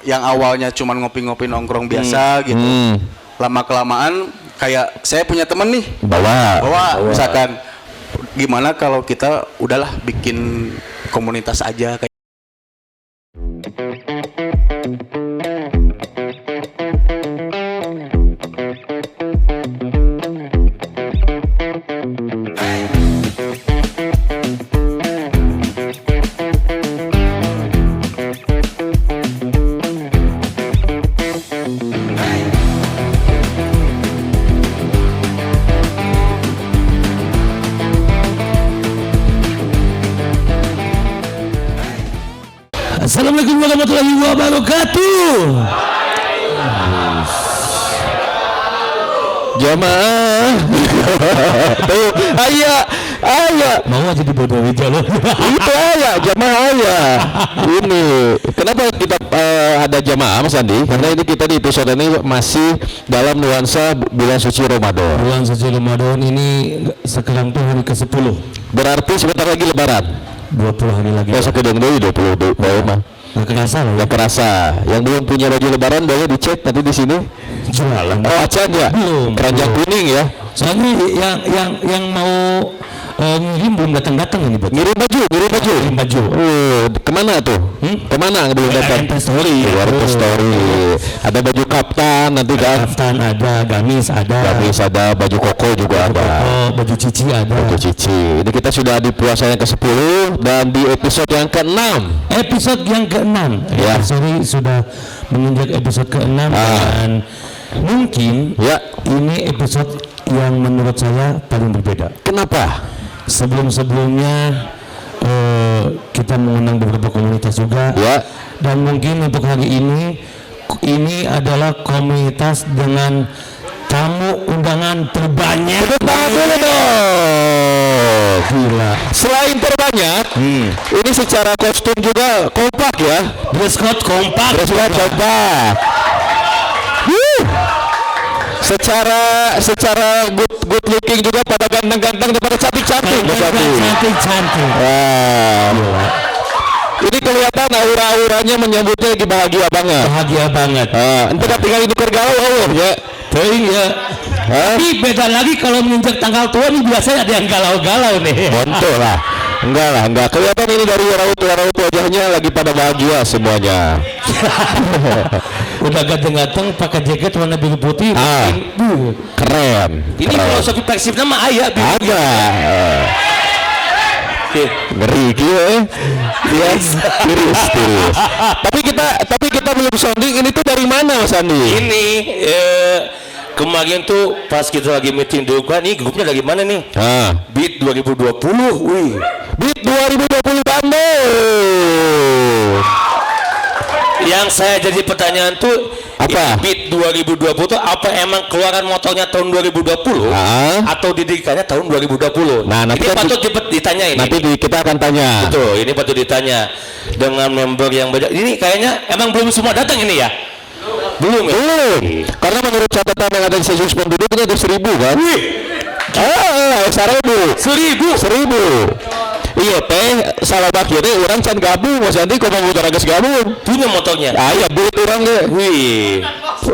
yang awalnya cuma ngopi-ngopi nongkrong biasa gitu. Lama kelamaan kayak saya punya temen nih bawa misalkan gimana kalau kita udahlah bikin komunitas aja kayak Assalamualaikum warahmatullahi wabarakatuh. Jamaah. Tuh, ayah. Mau aja dibodohi jalan. Itu ayah, jamaah ayah. Ini, kenapa kita ada jamaah Mas Andi? Karena ini kita di episode ini masih dalam nuansa bulan suci Ramadan. Bulan suci Ramadan ini sekarang tuh hari ke-10. Berarti sebentar lagi lebaran. 20 hari lagi. Besok kedong dulu 20 mah. Nggak kerasa loh. Nggak kerasa. Yang belum punya baju lebaran boleh dicek nanti di sini. Jualan. Oh, acan ya? Belum. Keranjang kuning ya. Soalnya yang mau ngirim belum datang ini buat. Ngirim baju. Oh, kemana tuh? Kemana belum datang? Story. Ada baju kaftan nanti kan? Kaftan ada, gamis ada, baju koko juga ada. Baju cici ada. Baju cici. Ini kita sudah di puasa yang ke-10 dan di episode yang ke-6. Ya. Sorry sudah menginjak episode ke-6 dan mungkin ini episode yang menurut saya paling berbeda. Kenapa? Sebelumnya kita mengundang beberapa komunitas juga dan mungkin untuk hari ini adalah komunitas dengan tamu undangan terbanyak. Gila. Selain terbanyak, ini secara kostum juga kompak ya. Dress code kompak. Secara good looking juga pada ganteng-ganteng dan pada cantik-cantik. Ini kelihatan aura-auranya menyambutnya lagi bahagia banget. Entah tinggal di nuker galau ya. Ya. Tapi beda lagi kalau menginjak tanggal tua nih biasanya ada yang galau-galau nih. Bontot lah. Enggak. Kelihatan ini dari raut wajahnya lagi pada bahagia semuanya. Udah ganteng-ganteng pakai jaket warna biru putih. Keren. Ini filosofi fleksibnya mah ayah. Ada. Ngeri gitu tiris. Tapi kita belum sounding. Ini tuh dari mana Mas Andi? Ini kemarin tuh pas kita lagi meeting dulu kan, nih grupnya lagi mana nih? Beat 2020. Beat 2020 Bandung. Yang saya jadi pertanyaan tuh apa? Beat 2020 tuh apa emang keluaran motornya tahun 2020 atau didirikannya tahun 2020? Nah, nanti ini patut ditanyain. Nanti kita akan tanya. Betul, ini patut ditanya dengan member yang banyak. Ini kayaknya emang belum semua datang ini ya? Belum. Karena menurut catatan yang ada di sensus penduduk itu ada 1.000 kan? 1.000. Iya teh salah bakirnya orang can gabung Mas Andi kok mau motor agak gabung punya motornya beat orang deh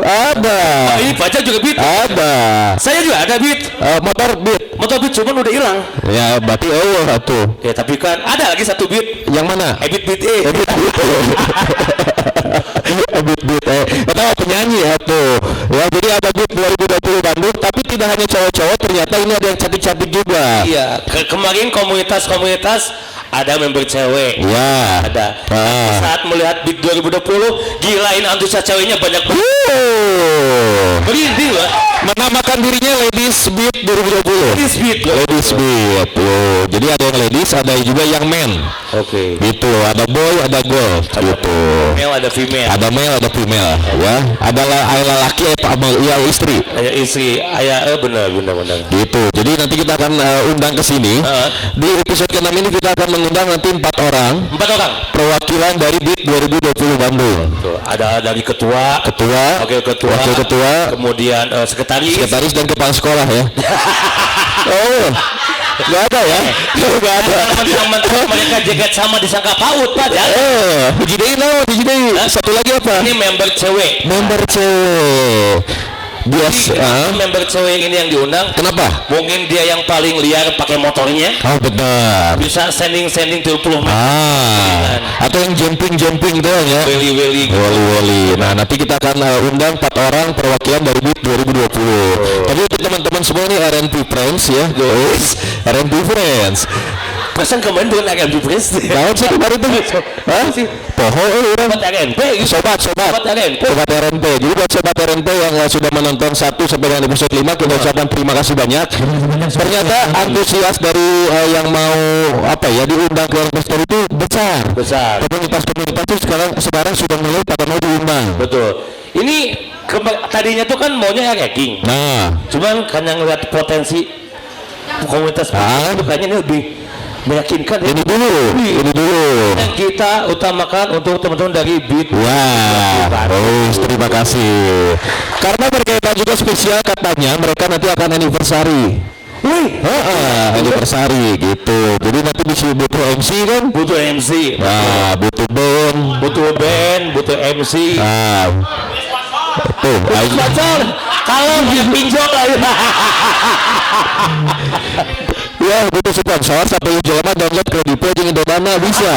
ada ini baca juga beat ada saya juga ada beat motor beat cuman udah hilang ya berarti satu ya tapi kan ada lagi satu beat yang mana beat kita penyanyi ya tuh ya jadi ada beat 2020 Bandung tapi tidak hanya cowok-cowok ternyata ini ada yang cantik-cantik juga iya kemarin komunitas ada member cewek ada saat melihat beat 2020 gilain antusias ceweknya banyak berhenti loh menamakan dirinya Ladies Beat 2020 Ladies Beat jadi ada yang ladies ada juga yang men gitu ada boy ada girl gitu male ada female ya ada laki istri benar gitu jadi nanti kita akan undang ke sini di episode ke-6 ini kita akan mengundang nanti 4 orang perwakilan dari Beat 2020 Bandung. Ada dari ketua, wakil ketua, kemudian sekretaris dan kepala sekolah ya. Nggak ada ya? Nggak ada. Mentang-mentang mereka jaket sama disangka PAUD Pak. Hiji deui. Satu lagi apa? Ini member cewek. Member cewek. Biasa. Member cewek ini yang diundang. Kenapa? Mungkin dia yang paling liar pakai motornya. Oh benar. Bisa sending 30 meter. Atau yang jumping gitu ya. Weli. Nah nanti kita akan undang 4 orang perwakilan dari BIT 2020. Tapi untuk teman-teman semua ini RNP Friends ya guys. RNP Friends. Pesan kemarin dengan RNP Friends. Tahun sih kemarin tuh. Hah? Poho orang. Sobat RNP. Sobat RNP. Jadi buat sobat RNP yang sudah menonton 1 sampai dengan episode 5 kita ucapkan terima kasih banyak. Ternyata antusias dari yang mau diundang ke investor itu besar. Komunitas itu sekarang sudah mulai pada mau diundang. Betul. Ini tadinya tuh kan maunya ranking. Nah, cuman karena ngeliat potensi komunitas itu kayaknya ini lebih meyakinkan. Ini dulu yang kita utamakan untuk teman-teman dari BIT. Terima kasih. Karena berkaitan juga spesial katanya mereka nanti akan anniversary. Anniversary gitu. Jadi nanti butuh MC kan? Butuh MC. Nah, butuh band, butuh MC. Nah, tuh. Kalau dia pinjol lah. Ya butuh sponsor sampai jelema download Kredivo jeung Indodana bisa.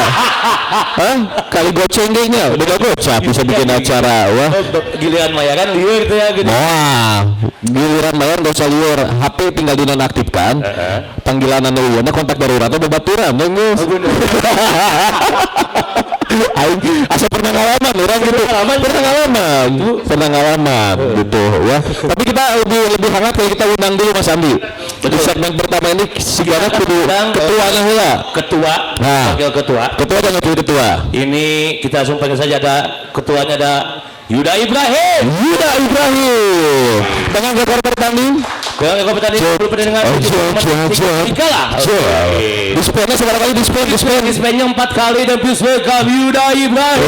Kali goceng nya udah gocap bisa bikin acara. Wah. Giliran bayaran liur teh ya gitu. Giliran bayar enggak usah liur. HP tinggal dinonaktifkan. Panggilan anu ieu kontak darurat teh babaturan geus. Asa pernah ngalaman orang gitu. Pernah ngalaman gitu ya. Tapi kita lebih hangat kalau kita undang dulu Mas Andi. Di segmen pertama ini sigana kudu ketuanya heula. Wakil ketua dan wakil ketua. Ini kita langsung panggil saja, ada ketuanya, ada Yuda Ibrahim. Dengan rekor bertanding. Pertandingan dispennya seberapa kali dispennya 4 kali dan plus welcome Yuda Ibrahim.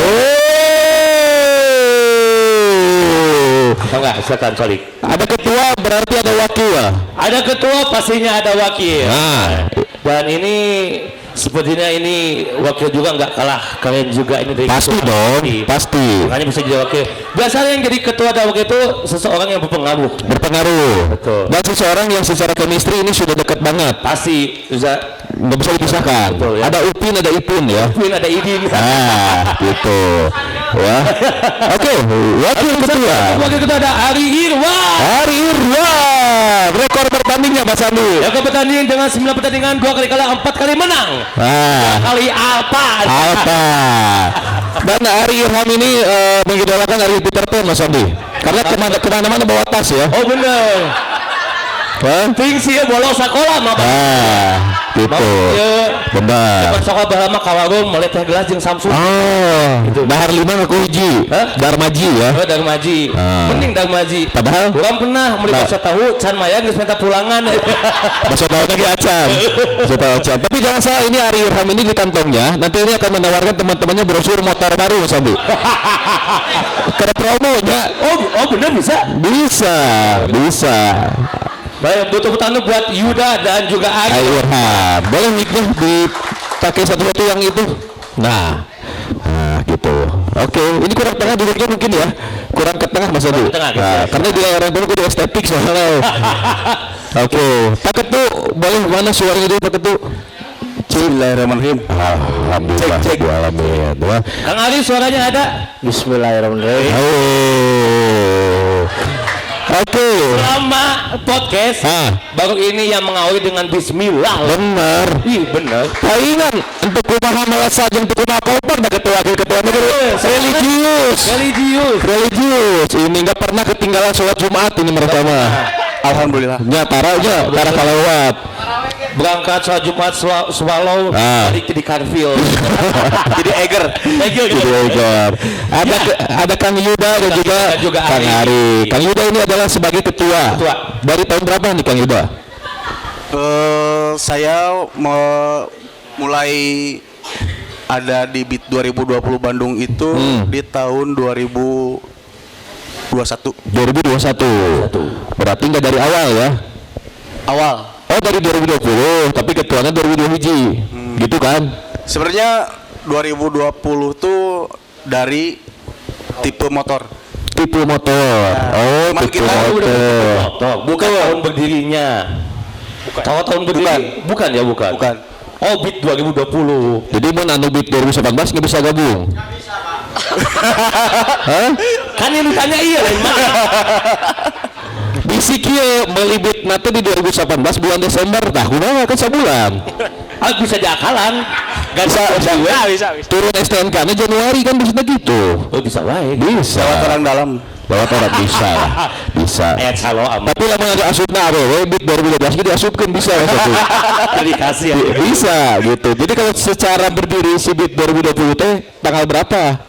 Enggak, silakan Solik. Ada ketua berarti ada wakil. Ada ketua pastinya ada wakil. Dan ini sepertinya ini wakil juga nggak kalah kalian juga ini dari pasti ketua. Dong pasti makanya bisa jadi wakil. Biasanya yang jadi ketua dan wakil itu seseorang yang berpengaruh. Betul. Dan seseorang yang secara chemistry ini sudah dekat banget pasti nggak bisa dipisahkan. Betul, ya. Ada Upin ada Ipin ya. Upin ada Idin. Gitu ya. Oke, wakil ketua ada Ari Irwan. Rekor bertandingnya Mas Andi. Rekor bertanding dengan 9 pertandingan 2 kali kalah 4 kali menang. 2 kali Alpa. Dan Ari Irham ini mengidolakan Ari Peter Pan Mas Andi. Karena kemana-mana bawa tas ya. Oh bener. Ting sih bolos sekolah mah. Gitu. Benar. Sekolah baheula ka warung mulai teh gelas jeung Samsung. Gitu. Dahar 5 ngaku hiji. Darmaji ya. Darmaji. Mending Darmaji. Padahal urang pernah meuli bakso tahu can maya geus minta pulangan. Bakso tahu lagi acan. Tapi jangan salah, ini Ari Irham ini di kantongnya nanti ini akan menawarkan teman-temannya brosur motor baru Mas Andi. Karena promonya. Oh benar bisa. Baik, butuh petanda buat Yuda dan juga Ari Irham. Boleh mic-nya dipakai satu-satu yang itu. Nah gitu. Oke, ini kurang tengah duduknya mungkin ya. Kurang ke tengah Mas Adi. Karena di orang dulu kudu estetik soalnya. Oke, Pak Ketu, boleh mana suaranya dulu Pak Ketu? Bismillahirrahmanirrahim. Alhamdulillah. Alamin. Kang Ali suaranya ada. Bismillahirrahmanirrahim. Oke. Selama podcast baru ini yang mengawali dengan Bismillah. Benar. Benar. Palingan untuk kumaha melasa jeung untuk kumaha koper da ketua negeri religius. Ini enggak pernah ketinggalan sholat Jumat ini mereka mah. Alhamdulillah. Tara kalawat. Berangkat sholat Jumat swallow balik di Carville. Jadi Eger. Ada Kang Yuda dan juga Kang Ari. Kang Yuda ini adalah sebagai ketua. Dari tahun berapa nih Kang Yuda? Saya mulai ada di BIT 2020 Bandung itu di tahun 2021. Berarti nggak dari awal ya? Awal. Oh dari 2020, tapi ketuanya 2020 hiji, gitu kan? Sebenarnya 2020 tuh dari tipe motor. Tipe motor. Oh, cuman tipe kita motor. Bukan tahun berdirinya. Tahun berdiri. Bukan ya, bukan. Bukan. Oh, BIT 2020. Jadi mau anu BIT 2018 nggak bisa gabung? Hah? Kan yang ditanya iya lain mana? Bisi kieu meuli BIT nanti di 2018 bulan Desember tahun kan sebulan. Ah, bisa diakalan. Gak bisa. Turun STNK-nya Januari kan bisa gitu. Oh, bisa baik. Bisa. Lewat orang dalam. Lewat orang bisa lah. Bisa. Calo amat. Tapi lama ada asupna awewe BIT 2012 gitu asupkeun bisa ya satu. Dikasih ya. Bisa gitu. Jadi kalau secara berdiri si BIT 2020 teh tanggal berapa?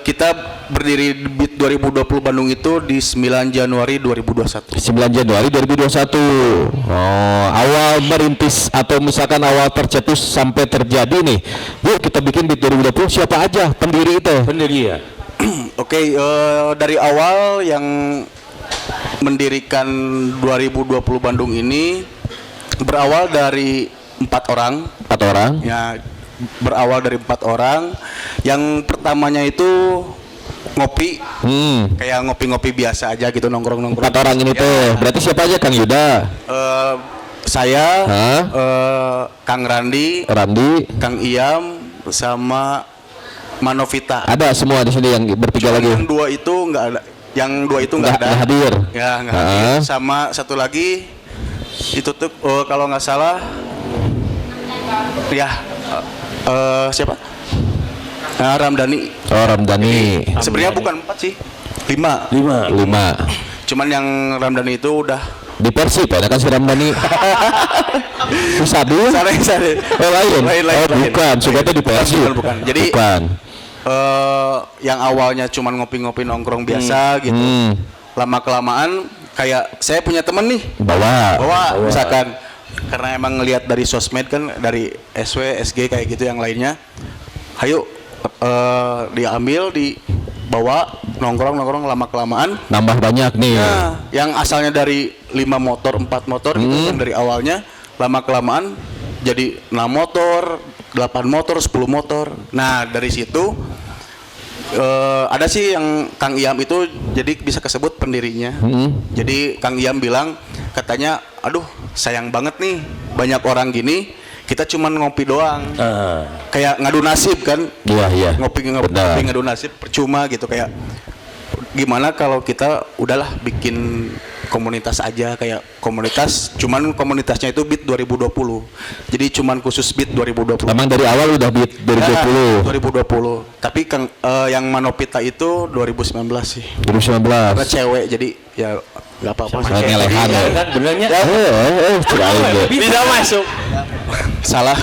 Kita berdiri di BIT 2020 Bandung itu di 9 Januari 2021. 9 Januari 2021. Oh, awal merintis atau misalkan awal tercetus sampai terjadi nih. Yuk kita bikin BIT 2020 siapa aja pendiri itu? Pendiri ya. Oke, dari awal yang mendirikan 2020 Bandung ini berawal dari 4 orang. 4 orang. Ya, berawal dari 4 orang. Yang pertamanya itu ngopi, kayak ngopi-ngopi biasa aja gitu, nongkrong-nongkrong. 4 orang ini Ya. teh. Berarti siapa aja? Kang Yuda, Saya, Kang Randi, Kang Iyam, sama Manovita. ada semua di sini yang bertiga Cuman lagi. yang 2 itu nggak ada. Yang 2 itu nggak ada. Nggak hadir. Ya, nggak hadir. Sama satu lagi itu tuh kalau nggak salah, ya siapa? Ramdhani. Oh, Ramdhani. Sebenarnya bukan 4 sih, 5. 5. Cuman yang Ramdhani itu udah Di Persib ya kan si Ramdhani. Susah dulu. Sare. Oh lain. Oh bukan, suka itu di Persib. Bukan. Jadi yang awalnya cuman ngopi-ngopi nongkrong biasa gitu. Lama kelamaan kayak saya punya temen nih. Bawa. Misalkan karena emang ngelihat dari sosmed kan, dari SW, SG kayak gitu yang lainnya. Ayo diambil, dibawa nongkrong lama kelamaan nambah banyak nih. Nah, yang asalnya dari 5 motor, 4 motor gitu kan dari awalnya, lama kelamaan jadi 6 motor, 8 motor, 10 motor. Nah, dari situ ada sih yang Kang Iyam itu jadi bisa kesebut pendirinya. Jadi Kang Iyam bilang, katanya, aduh sayang banget nih banyak orang gini, kita cuman ngopi doang. Kayak ngadu nasib kan. Iya. Ngopi ngadu nasib percuma gitu. Kayak gimana kalau kita udahlah bikin komunitas aja, kayak komunitas, cuman komunitasnya itu BIT 2020. Jadi cuman khusus BIT 2020. Memang dari awal udah BIT 2020. 2020. Tapi yang Manopita itu 2019 sih. 2019. Karena cewek jadi ya nggak apa-apa. Ngelehan ya. Kan benernya. Bisa masuk. Salah.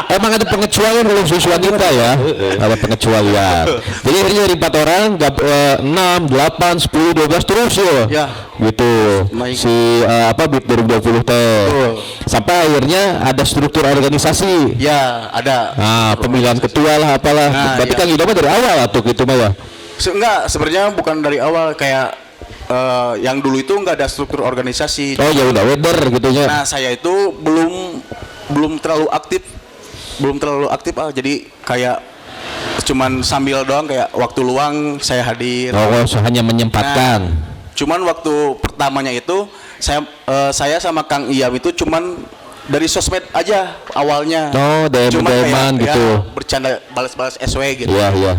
Emang ada pengecualian kalau khusus wanita ya. Ada pengecualian. Jadi akhirnya dari 4 orang 6, 8, 10, 12 terus ya. Gitu. Si BIT 2020 teh. Sampai akhirnya ada struktur organisasi. Ya, ada. Nah, pemilihan ketua lah apalah. Berarti Kang Yuda dari awal atau gitu mah ya? Enggak, sebenarnya bukan dari awal, kayak yang dulu itu nggak ada struktur organisasi. Oh ya udah weather gitu ya. Nah, saya itu belum terlalu aktif. Jadi kayak cuman sambil doang, kayak waktu luang saya hadir. Oh, hanya menyempatkan. Nah, cuman waktu pertamanya itu saya sama Kang Iyam itu cuman dari sosmed aja awalnya. Oh, DM-an gitu. Ya, bercanda balas-balas SW gitu. Iya.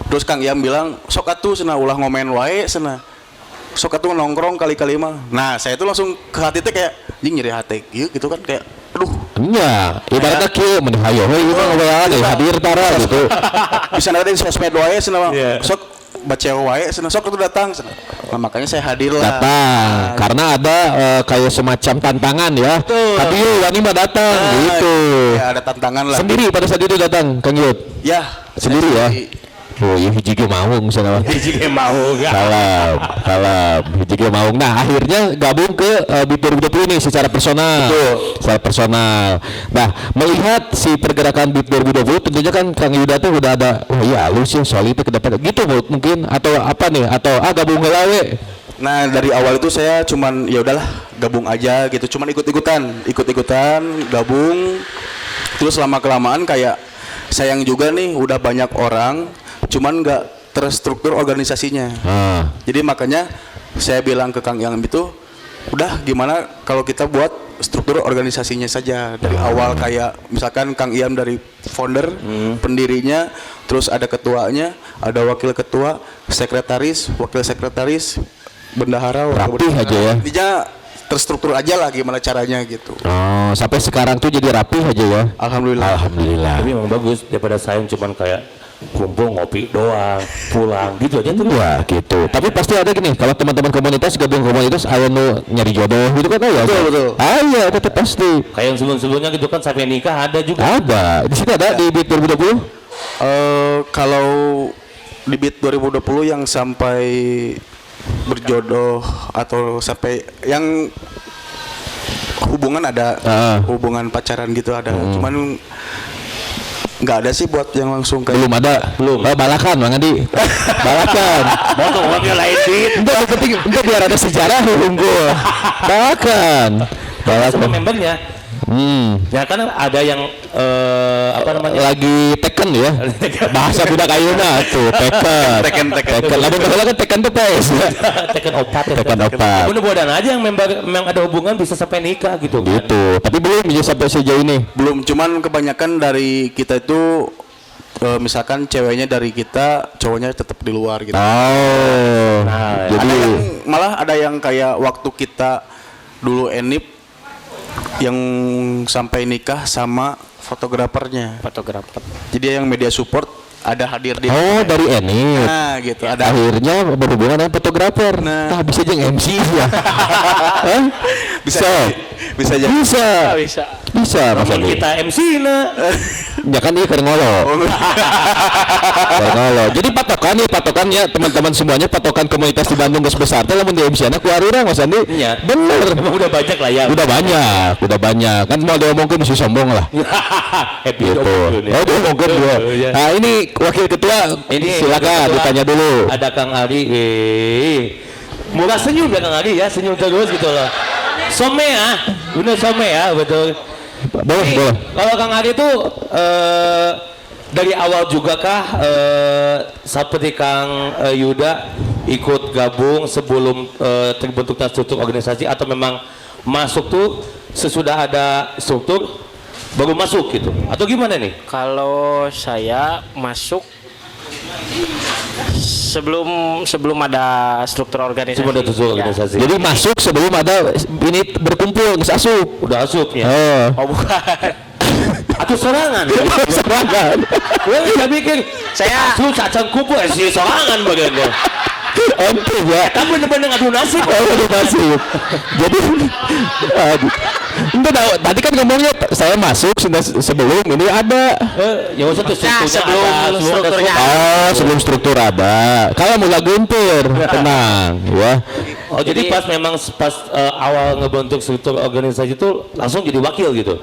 Terus Kang Iyam bilang, sok atuh cenah ulah ngomen wae cenah. Sok atuh nongkrong kali-kali mah. Nah, saya tuh langsung ke hati teh kayak anjing nyeri hati gitu kan, kayak aduh. Iya, ibaratnya kieu mun hayo we ieu mah we hadir tara gitu. Bisa ada di sosmed wae cenah. Sok baca wae cenah, sok atuh datang cenah. Nah, makanya saya hadir lah. Datang karena ada kayak semacam tantangan ya. Tapi wani mah datang gitu. Ya, ada tantangan lah. Sendiri pada saat itu datang Kang Yud. Ya, sendiri ya. Oh iya hiji ge maung cenah. Hiji ge maung. Salam. Hiji ge maung. Nah, akhirnya gabung ke BIT 2020 ini secara personal. Betul. Secara personal. Nah, melihat si pergerakan BIT 2020 tentunya kan Kang Yuda tuh udah ada, oh iya halus ya soal itu ke depan gitu mungkin, atau apa nih, atau gabung heula we. Nah dari awal itu saya cuman ya udahlah gabung aja gitu, cuman ikut-ikutan gabung, terus lama kelamaan kayak sayang juga nih udah banyak orang, cuman nggak terstruktur organisasinya. Jadi makanya saya bilang ke Kang Iam itu, udah gimana kalau kita buat struktur organisasinya saja dari awal, kayak misalkan Kang Iam dari founder, pendirinya, terus ada ketuanya, ada wakil ketua, sekretaris, wakil sekretaris, bendahara, rapih aja ya. Intinya terstruktur aja lah gimana caranya gitu. Oh, sampai sekarang tuh jadi rapih aja ya. Alhamdulillah. Tapi memang bagus daripada saya cuman kayak kumpul ngopi doang, pulang gitu aja tuh. Wah, gitu. Tapi pasti ada gini, kalau teman-teman komunitas gabung komunitas aya nu nyari jodoh gitu kan ya. Betul. Iya, tetap pasti. Kayak yang sebelum-sebelumnya gitu kan sampai nikah ada juga. Ada. Di sini ada di BIT 2020. Kalau di BIT 2020 yang sampai berjodoh atau sampai yang hubungan ada, hubungan pacaran gitu ada, cuman nggak ada sih buat yang langsung kayak belum ada. Oh, balakan Bang Andi. Balakan. Mau tuh ngomongnya lain dit. Enggak penting, enggak biar ada sejarah unggul. Balakan. Sama membernya. Ya kan ada yang apa namanya lagi teken ya. Bahasa budak ayeuna tuh, teken. Lamun baheula kan teken tetes. teken opat. Mudah-mudahan aja yang memang ada hubungan bisa sampai nikah gitu. Gitu. Tapi belum bisa sampai sejauh ini. Belum, cuman kebanyakan dari kita itu misalkan ceweknya dari kita, cowoknya tetap di luar gitu. Nah, jadi malah ada yang kayak waktu kita dulu enip yang sampai nikah sama fotografernya. Jadi yang media support ada hadir di. Oh, dari Enip. Nah, gitu. Ada akhirnya berhubungan dengan fotografer. Nah, bisa jeung MC ya. Bisa jadi. Bisa Mas Andi. Kita MC na. Ya kan dia ngolo. Jadi patokannya teman-teman semuanya, patokan komunitas di Bandung geus besar teh lamun di MC-na ku urang Mas Andi. Iya. Bener. Memang udah banyak lah ya. Udah banyak. Kan mau diomongkeun mesti sombong lah. Happy gitu. Oh, diomongkeun dua. Nah, ini wakil ketua ini silakan ditanya dulu. Ada Kang Ari. Murah senyum ya Kang Ari ya, senyum terus gitu loh. Some ya, betul. Boleh. Kalau Kang Ari itu dari awal juga kah seperti Kang Yuda ikut gabung sebelum terbentuknya struktur organisasi, atau memang masuk tuh sesudah ada struktur baru masuk gitu, atau gimana nih? Kalau saya masuk sebelum ada struktur organisasi. Sebelum ada struktur organisasi. Jadi masuk sebelum ada ini berkumpul, geus asup. Udah asup ya? Oh bukan. Atau sorangan. Gue bisa bikin saya asup cacan kumpul sih sorangan bagiannya. Ente ya. Tapi bener-bener ngadu nasib. Ngadu nasib. Jadi enggak, tadi kan ngomongnya saya masuk sebelum ini ada. Ya usah tuh strukturnya. Sebelum struktur ada. Kalau mulai gumpir, tenang, ya. Oh, jadi pas awal ngebentuk struktur organisasi itu langsung jadi wakil gitu.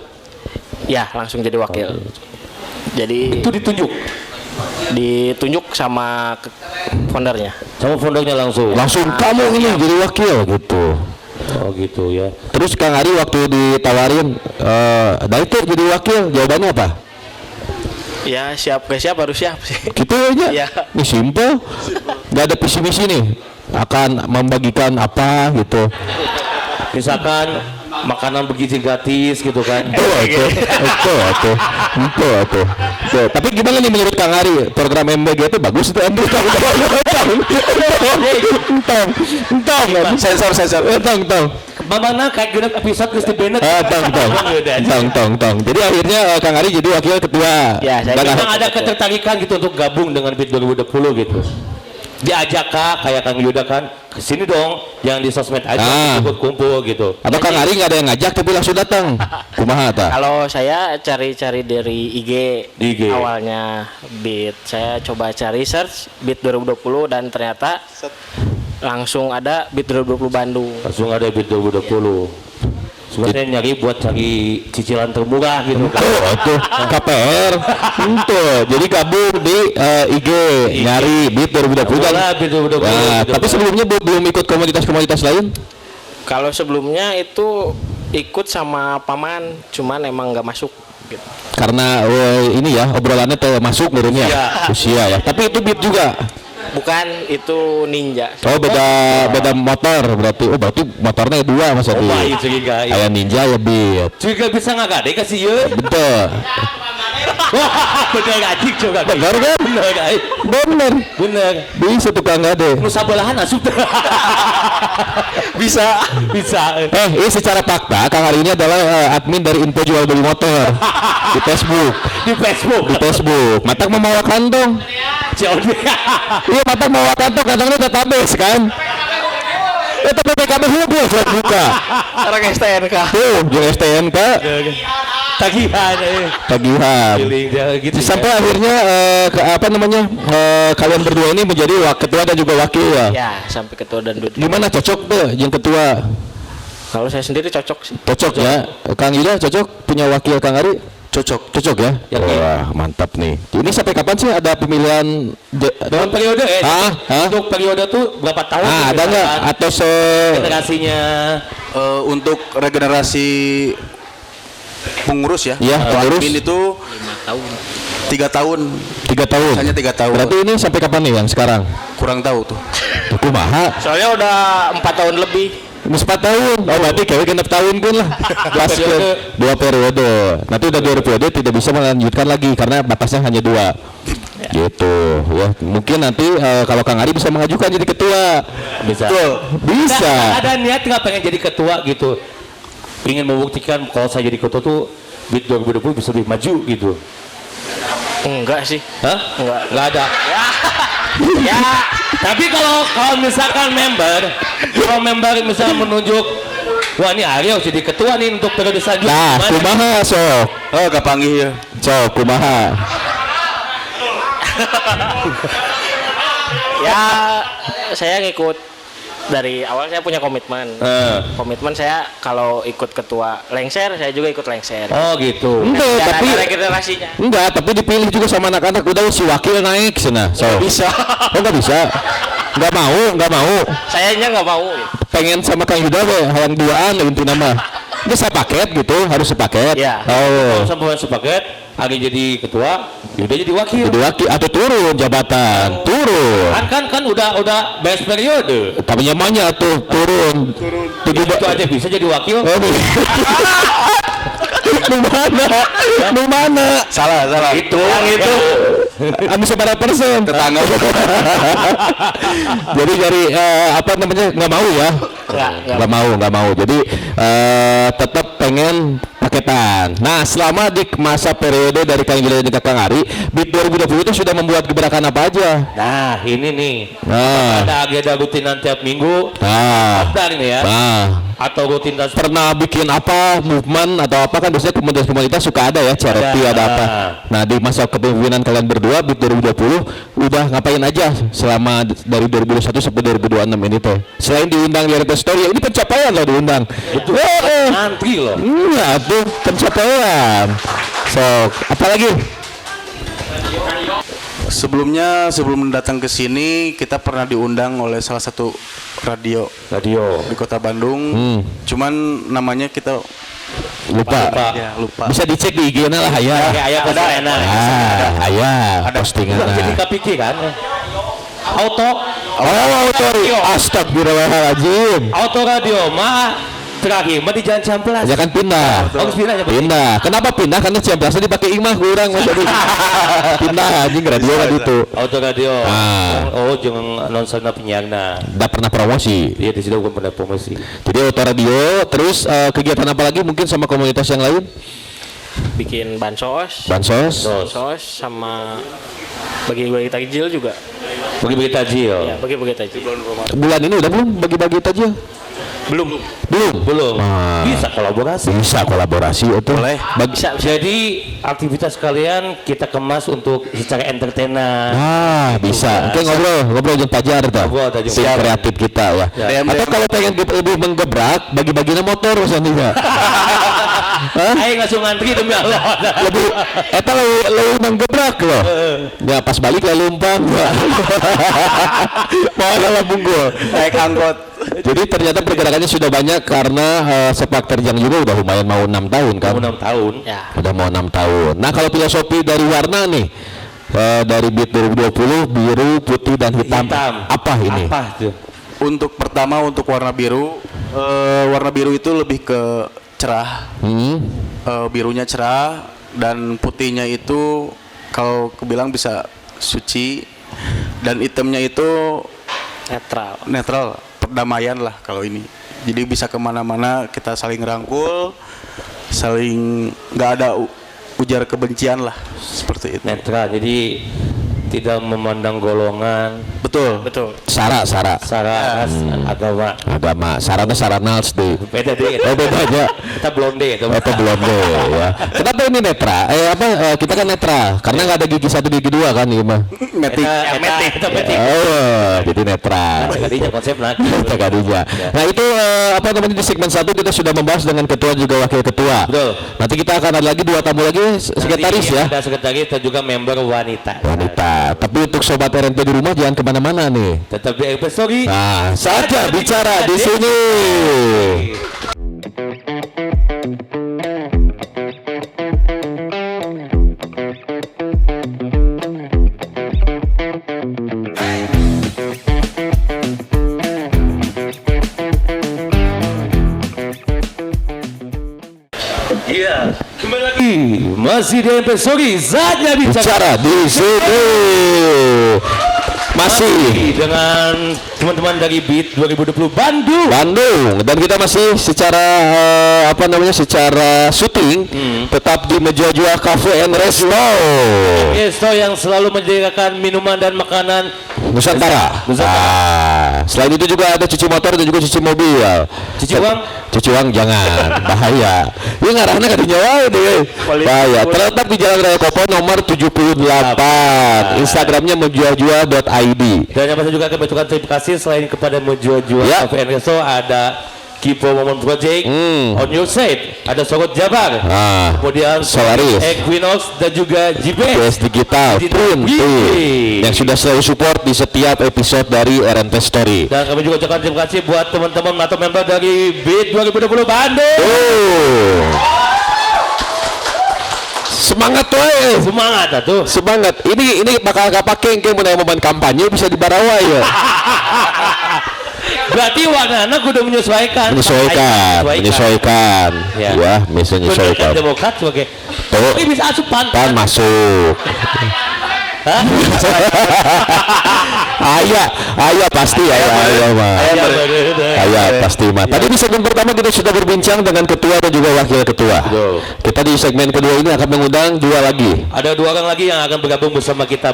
Ya, langsung jadi wakil. Jadi itu ditunjuk sama foundernya. Sama foundernya langsung. Langsung kamu ini jadi wakil gitu. Oh gitu ya. Terus Kang Ari waktu ditawarin itu jadi wakil, jawabannya apa? Ya siap, gak siap harus siap sih. Gitu aja. Ya. Ini simple. Gak ada visi misi nih. Akan membagikan apa gitu. Misalkan makanan bergizi gratis gitu kan. Itu. Tapi gimana nih menurut Kang Ari, program MBG itu bagus itu entong. Entong. Mana kayak gini episode Kristi Bennett. Tong. Jadi akhirnya Kang Ari jadi wakil ketua. Ya, memang ada ketertarikan gitu untuk gabung dengan BIT 2020 gitu. Diajak kah kayak Kang Yuda kan, kesini dong, yang di sosmed aja ikut kumpul gitu. Atau Kang Ari nggak ada yang ngajak tapi langsung datang. Kumaha ta? Kalau saya cari dari IG. Awalnya BIT, saya coba cari search BIT 2020 dan ternyata langsung ada BIT 2020 Bandung. Langsung ada BIT 2020. Sebenarnya nyari buat cari cicilan termurah gitu kan. Tuh KPR itu jadi gabung di IG nyari Beat 2020 kan. Nah, tapi sebelumnya belum ikut komunitas-komunitas lain. Kalau sebelumnya itu ikut sama paman, cuman emang nggak masuk. Gitu. Karena ini ya obrolannya masuk menurutnya usia ya. Tapi itu Beat juga. Bukan, itu Ninja. Oh beda motor berarti. Oh berarti motornya dua Mas Adi. Baik juga. Kayak Ninja ya Beat. Juga bisa ngagade kasih ya. Betul. Bener anjing juga. Bener kan? Bener. Bisa tukang gade. Nu sabelahan asup. Bisa. Ini secara fakta Kang Ari ini adalah admin dari info jual beli motor di Facebook. Di Facebook. Matak membawa kantong. Iya matak membawa kantong, kantongnya database kan. Tapi PKB gue sudah buka. Orang STNK. Tuh, jeung STNK. Tagihan. Gitu. Sampai akhirnya kalian berdua ini menjadi ketua dan juga wakil ya. Ya, sampai ketua dan duduk. Gimana cocok tuh yang ketua? Kalau saya sendiri cocok sih. Cocok ya. Kang Ida cocok punya wakil Kang Ari? Cocok ya. Wah, mantap nih. Ini sampai kapan sih ada pemilihan dalam periode untuk periode tuh berapa tahun? Ada nggak atau generasinya untuk regenerasi pengurus ya? Iya, pengurus. Admin itu 3 tahun. 3 tahun. Hanya 3 tahun. Berarti ini sampai kapan nih yang sekarang? Kurang tahu tuh. Kumaha? Soalnya udah 4 tahun lebih. 4 tahun. Oh berarti kayak 6 tahun pun lah. Pas ke 2 periode. Nanti udah 2 periode tidak bisa melanjutkan lagi karena batasnya hanya 2. Gitu ya. Mungkin nanti kalau Kang Ari bisa mengajukan jadi ketua. bisa. Bisa. Ada niat nggak pengen jadi ketua gitu? Ingin membuktikan kalau saya jadi ketua tuh Beat 2020 bisa lebih maju gitu. Enggak sih. Hah? Enggak ada. Ya. Tapi kalau misalkan kalau member misalnya menunjuk, wah ini Aryo jadi ketua nih untuk periode selanjutnya. Nah, kumaha sok? Oh, gapanggih ya. Sok kumaha? Ya, saya ngikut dari awal. Saya punya komitmen. Komitmen saya kalau ikut ketua lengser, saya juga ikut lengser. Oh gitu. Enggak, tapi regenerasinya. Enggak, tapi dipilih juga sama anak-anak udah si wakil naik sana. So. Bisa. Oh, enggak bisa. Enggak mau. Sayanya nggak mau. Pengen sama Kang Yuda we, yang duaan inti nama. Ini sepaket gitu, harus sepaket. Ya. Oh. Sampai sepaket, Ari jadi ketua, Yuda jadi wakil. Jadi wakil atau turun jabatan, turun. Kan udah best periode. Tapi nyamannya tuh turun. Itu aja bisa jadi wakil. Lu mana? Salah. Itu. Anu seberapa persen? Tetangga. Jadi dari nggak mau ya? Nggak mau. Jadi tetap pengen paketan. Nah, selama di masa periode dari Kang Gila dan Kang Ari, Beat 2020 itu sudah membuat gebrakan apa aja? Nah, ini nih. Nah, ada agenda rutinan tiap minggu. Ini ya. Atau rutinitas pernah bikin apa movement atau apa kan biasanya komunitas-komunitas suka ada ya charity ada apa. Nah, di masa kepemimpinan kalian berdua Beat 2020 udah ngapain aja selama dari 2021 sampai 2026 ini teh? Selain diundang di RT Story, ini pencapaian loh diundang. Betul. Antri loh. Iya tuh pencapaian. So, apalagi? Sebelum datang ke sini kita pernah diundang oleh salah satu radio di Kota Bandung. Cuman namanya kita lupa. Ya, lupa. Bisa dicek di IG-nya lah ya. Ada postingan. Jadi kepikiran. Auto Astagfirullahaladzim. Auto radio mah terakhir mah di Jalan Ciamplas. Ya kan pindah. Pindah. Kenapa pindah? Karena Ciamplasnya dipakai imah kurang Mas Adi. Pindah anjing radio kan itu. Auto radio. Oh, jangan nonsena penyiarna. Udah pernah promosi. Iya, di situ bukan pernah promosi. Jadi auto radio, terus kegiatan apa lagi mungkin sama komunitas yang lain? Bikin bansos Bansos sama bagi takjil juga. Bagi-bagi tajil. Ya, bagi-bagi tajil. Bulan ini udah belum bagi-bagi tajil? Belum. Bisa kolaborasi itu. Boleh. Bisa. Jadi aktivitas kalian kita kemas untuk secara entertainan. Bisa. Oke, ngobrol jeung Pajar tuh. Si kreatif kita ya. Atau kalau pengen lebih menggebrak, bagi-baginya motor misalnya. Ayo langsung ngantri demi Allah. Lebih eta lebih menggebrak loh. Ya pas balik lalu lumpang. Mau lah bunggul. Naik angkot. Jadi ternyata pergerakannya sudah banyak karena sepak terjang juga udah lumayan mau 6 tahun kan. 6 tahun. Ya. Udah mau 6 tahun. Nah kalau filosofi dari warna nih dari Beat 2020 biru, putih dan hitam. Apa ini? Apa tuh? Untuk pertama untuk warna biru itu lebih ke cerah. Birunya cerah dan putihnya itu kalau kebilang bisa suci dan hitamnya itu netral. Perdamaian lah kalau ini. Jadi bisa kemana-mana kita saling rangkul, saling nggak ada ujar kebencian lah seperti itu. Netral. Jadi tidak memandang golongan. Betul. Sara Ras, agama. Sarana deh. Beda deh. Beda aja. Kita blonde itu. Itu blonde ya. Kenapa ini netral? Kita kan netral karena nggak ada gigi 1 gigi 2 kan ini mah. Metik. Jadi netral. Tadinya konsep lagi. Tadinya. Nah itu di segmen 1 kita sudah membahas dengan ketua juga wakil ketua. Betul. Nanti kita akan ada lagi 2 tamu lagi sekretaris ya. Ada sekretaris dan juga member wanita. Tapi untuk sobat RNP di rumah jangan kemana-mana nih. Tetap di episode. Nah, saja bicara di sini. Iya, kembali lagi masih di episode saatnya Bicara di sini. Masih dengan teman-teman dari Beat 2020 Bandung dan kita masih secara secara syuting tetap di Mejojoa Cafe and Resto yang selalu menyediakan minuman dan makanan Nusantara. Selain itu juga ada cuci motor dan juga cuci mobil. Cuci uang jangan, bahaya. Ini ngarahnya ke nyawa deh. Bahaya. Terletak di Jalan Raya Kopo nomor 78. Instagramnya mejuajua.id. Dan yang pasti juga akan mengucapkan terima kasih selain kepada Mejuajua Cafe and Resto ada Kipo Moment Project, On Your Side, ada Sogot Jabar, kemudian Solaris, Equinox dan juga GPS Digital Print yang sudah selalu support di setiap episode dari RNP Story. Dan kami juga ucapkan terima kasih buat teman-teman atau member dari Beat 2020 Bandung. Semangat tuh, semangat. Ini bakal gak pakai yang mau momen kampanye bisa dibarawa ya. Berarti warnanya kudu menyesuaikan. Ya, menyesuaikan. Demokrat sebagai. Ini bisa asup pan masuk. Ayah pasti pasti mah. Tadi di segmen pertama kita sudah berbincang dengan ketua dan juga wakil ketua. Kita di segmen kedua ini akan mengundang 2 lagi. Ada 2 orang lagi yang akan bergabung bersama kita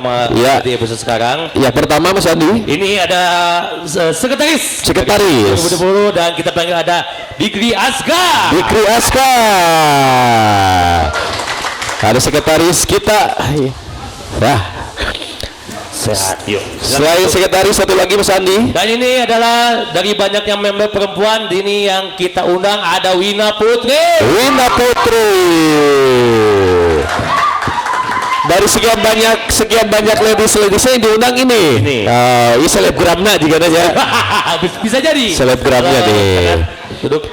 di episode sekarang. Yang pertama Mas Andi. Ini ada sekretaris. Dan kita panggil ada Dikri Aska. Ada sekretaris kita. Sehat yuk. Selain sekretaris satu lagi Mas Andi. Dan ini adalah dari banyaknya member perempuan ini yang kita undang ada Wina Putri. Dari sekian banyak ladies yang diundang ini. Ini selebgramnya juga aja. Bisa jadi. Selebgramnya deh. Duduk.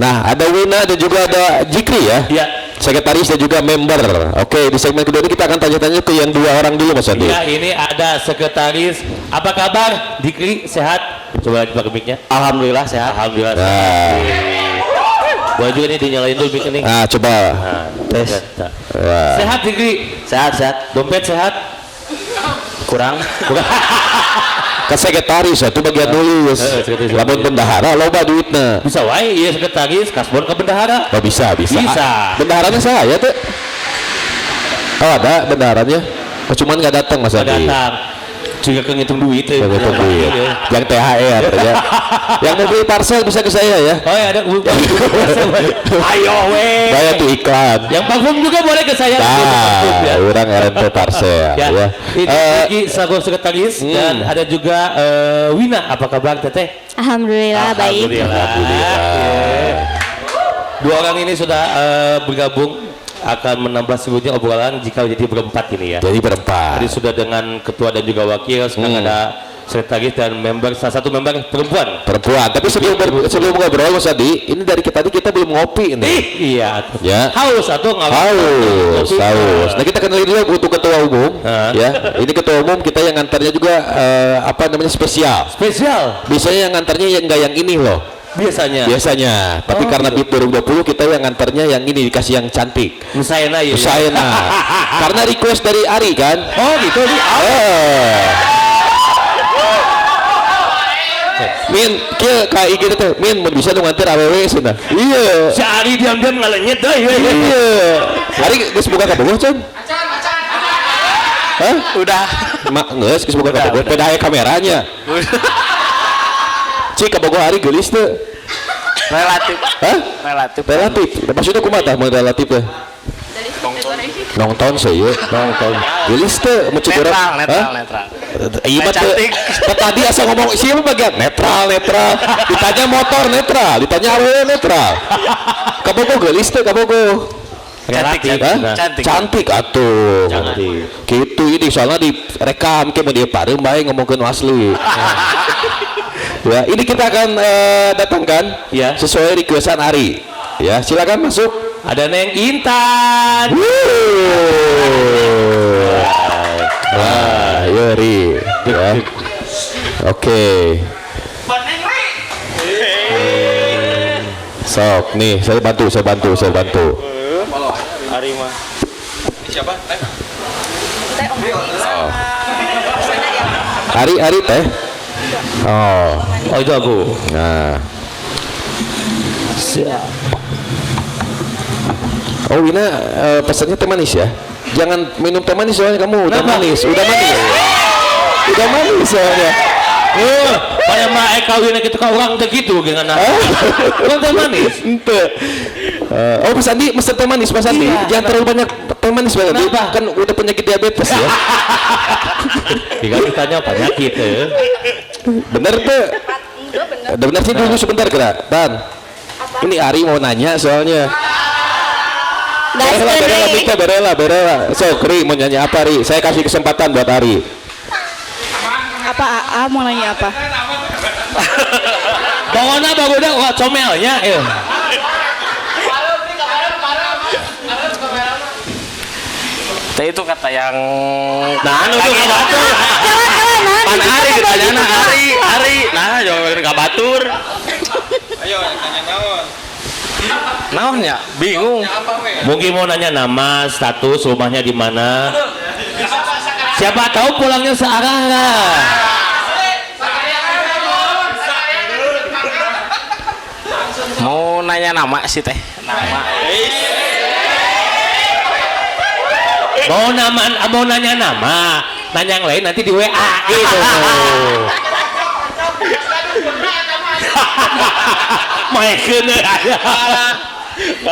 Nah, ada Wina dan juga ada Jikri ya. Iya. Sekretaris dan juga member. Oke, di segmen kedua ini kita akan tanya-tanya ke yang 2 orang dulu Mas Andi. Iya, ini ada sekretaris. Apa kabar? Dikri sehat? Coba lagi pakai mic-nya. Alhamdulillah sehat. Boleh juga nih dinyalain dulu mic ini. Coba. Tes. Sehat Dikri? Sehat. Dompet sehat? Kurang. Ke sekretaris itu bagian nulis. Lamun bendahara loba duitna. Bisa wae ieu sekretaris kasbon ke bendahara. Bisa. Bendaharanya saya tuh. Ada bendaharanya. Cuman nggak datang Mas Andi. juga ngitung duit ya. Ngitung duit. Yang THR ya. Yang mau beli parcel bisa ke saya ya. Oh ya ada ayo weh. Saya tuh iklan. Yang parfum juga boleh ke saya. Nah, orang RMP parcel ya. Ini selaku sekretaris dan ada juga Wina. Apa kabar Teteh? Alhamdulillah baik. Dua orang ini sudah bergabung akan menambah seluruhnya obrolan jika jadi berempat ini ya. Jadi berempat. Tadi sudah dengan ketua dan juga wakil, sekarang ada sekretaris dan member, salah satu member perempuan. Tapi sebelum ngobrol Mas Adi, ini dari kita belum ngopi ini. Iya. Ya. Haus atau nggak? Haus. Nah kita kenalin dulu untuk ketua umum. Ya. Ini ketua umum kita yang ngantarnya juga spesial. Spesial. Biasanya yang ngantarnya yang enggak yang ini loh. Biasanya. Tapi karena di 2020 kita yang ngantarnya yang ini dikasih yang cantik. Nusaina ya. Karena request dari Ari kan. Oh gitu. Min, kia kayak gitu teh. Min, mau bisa dong nganter awewe sana. Iya. Si Ari diam-diam ngalenyet deh. Iya. Ari geus boga ka bogoh, Con? Hah? Udah. Geus boga ka bogoh. Beda aya kameranya. Cik ka bogoh Ari geulis teu. Relatif. Hah? Relatif. Maksudnya kumaha tah mun relatif teh? Nonton saya, nonton. Geulis teu mu cek urang. Netral. Iya mah tadi asal ngomong siapa bagian netral. Ditanya motor netral, ditanya awewe netral. Kabogoh geulis teu kabogoh. Cantik atuh. Gitu ini soalnya direkam ke mau dia pareum bae ngomongkeun asli. Ya, ini kita akan datangkan ya sesuai requestan Ari. Ya, silakan masuk. Ada Neng Intan. Nah, Yori. Ya. Oke. Sok nih, saya bantu. Ari mah. Siapa? Ari teh. Oh itu aku. Nah. Oh Wina pesannya teh manis ya. Jangan minum teh manis soalnya kamu udah manis soalnya. Kayak mah kawin gitu ka urang teh gitu gimana? Teh manis. Ente. Oh Mas Andi mesen teh manis Mas Andi. Jangan terlalu banyak teh manis Mas Andi. Kan udah penyakit diabetes ya. Tinggal ditanya penyakit ya. Bener tuh. Bener sih dulu sebentar kira. Tan. Ini Ari mau nanya soalnya. Berela. So, Ri mau nyanyi apa Ri? Saya kasih kesempatan buat Ari. Apa mau nanya apa? Bawona bagudak wah comelnya ya. Teh itu kata yang anu tuh kabatur. Pan Ari ditanyana Ari. Nah, jawaban kabatur. Ayo nanya naon. Naonnya? Bingung. Mungkin mau nanya nama, status, rumahnya di mana. Siapa tahu pulangnya searah lah. Mau nanya nama sih teh. Nama. Mau nanya nama. Nanya yang lain nanti di WA gitu.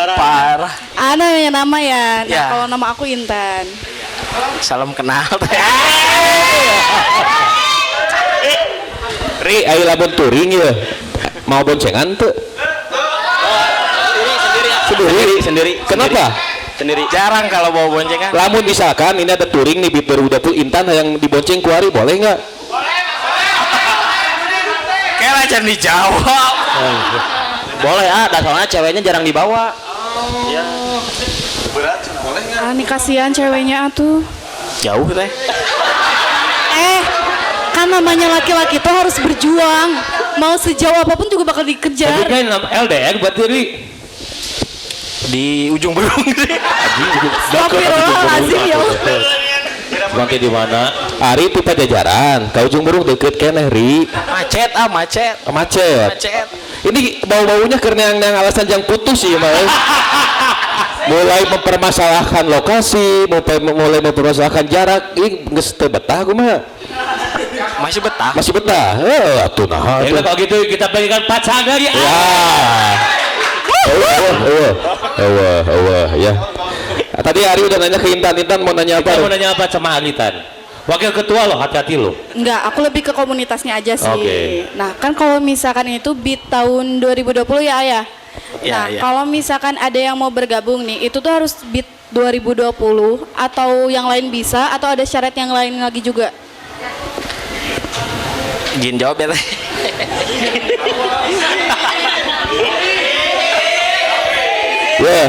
Parah. Ana nanya nama ya. Nah, kalau nama aku Intan. Salam kenal teh. Ri, ayo lamun touring ya. Mau boncengan tuh? Sendiri. Kenapa? Sendiri. Jarang kalau bawa boncengan. Lamun misalkan ini ada touring nih Biper udah full Intan yang dibonceng ku Ari boleh nggak? Kayak aja dijawab. Boleh soalnya ceweknya jarang dibawa. Ya. Berat boleh nggak? Ini kasihan ceweknya atuh. Jauh teh. Kan namanya laki-laki tuh harus berjuang. Mau sejauh apapun juga bakal dikejar. Tapi kan LDR buat diri Di ujung berung. Astagfirullahaladzim ya Allah. Bangke di mana? Ari itu Pajajaran, ka ujung burung deket keneh Ri. Macet. Ini bau-baunya karena yang alasan yang putus sih Mas. Mulai mempermasalahkan lokasi, mulai mempermasalahkan jarak. Ini geus teu betah kumaha. Masih betah. Masih betah. Atuh nah. Ya kalau gitu kita berikan pacar dari Ya. Ya. Tadi Ari udah nanya ke Intan mau nanya apa? Kita mau nanya apa sama Aritan? Wakil ketua lo, hati-hati lo. Enggak, aku lebih ke komunitasnya aja sih. Oke. Nah, kan kalau misalkan itu BEAT tahun 2020 ya, Ayah. Ya, Nah, ya. kalau misalkan ada yang mau bergabung nih, itu tuh harus BEAT 2020 atau yang lain bisa atau ada syarat yang lain lagi juga? Jin jawab ya teh. Ya.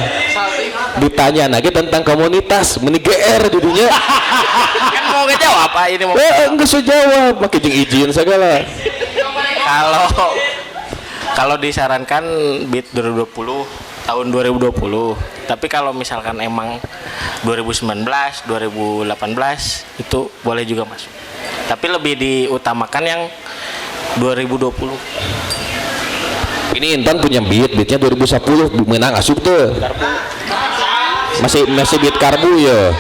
Ditanya lagi tentang komunitas, meni GR dudunya. Kan mau ngejawab apa ini mau? Enggak usah jawab, pakai izin segala. Kalau disarankan BEAT 2020 tahun 2020. Tapi kalau misalkan emang 2019, 2018 itu boleh juga masuk. Tapi lebih diutamakan yang 2020. Ini Intan punya beatnya 2010 menang asup tuh. Masih beat karbu ya.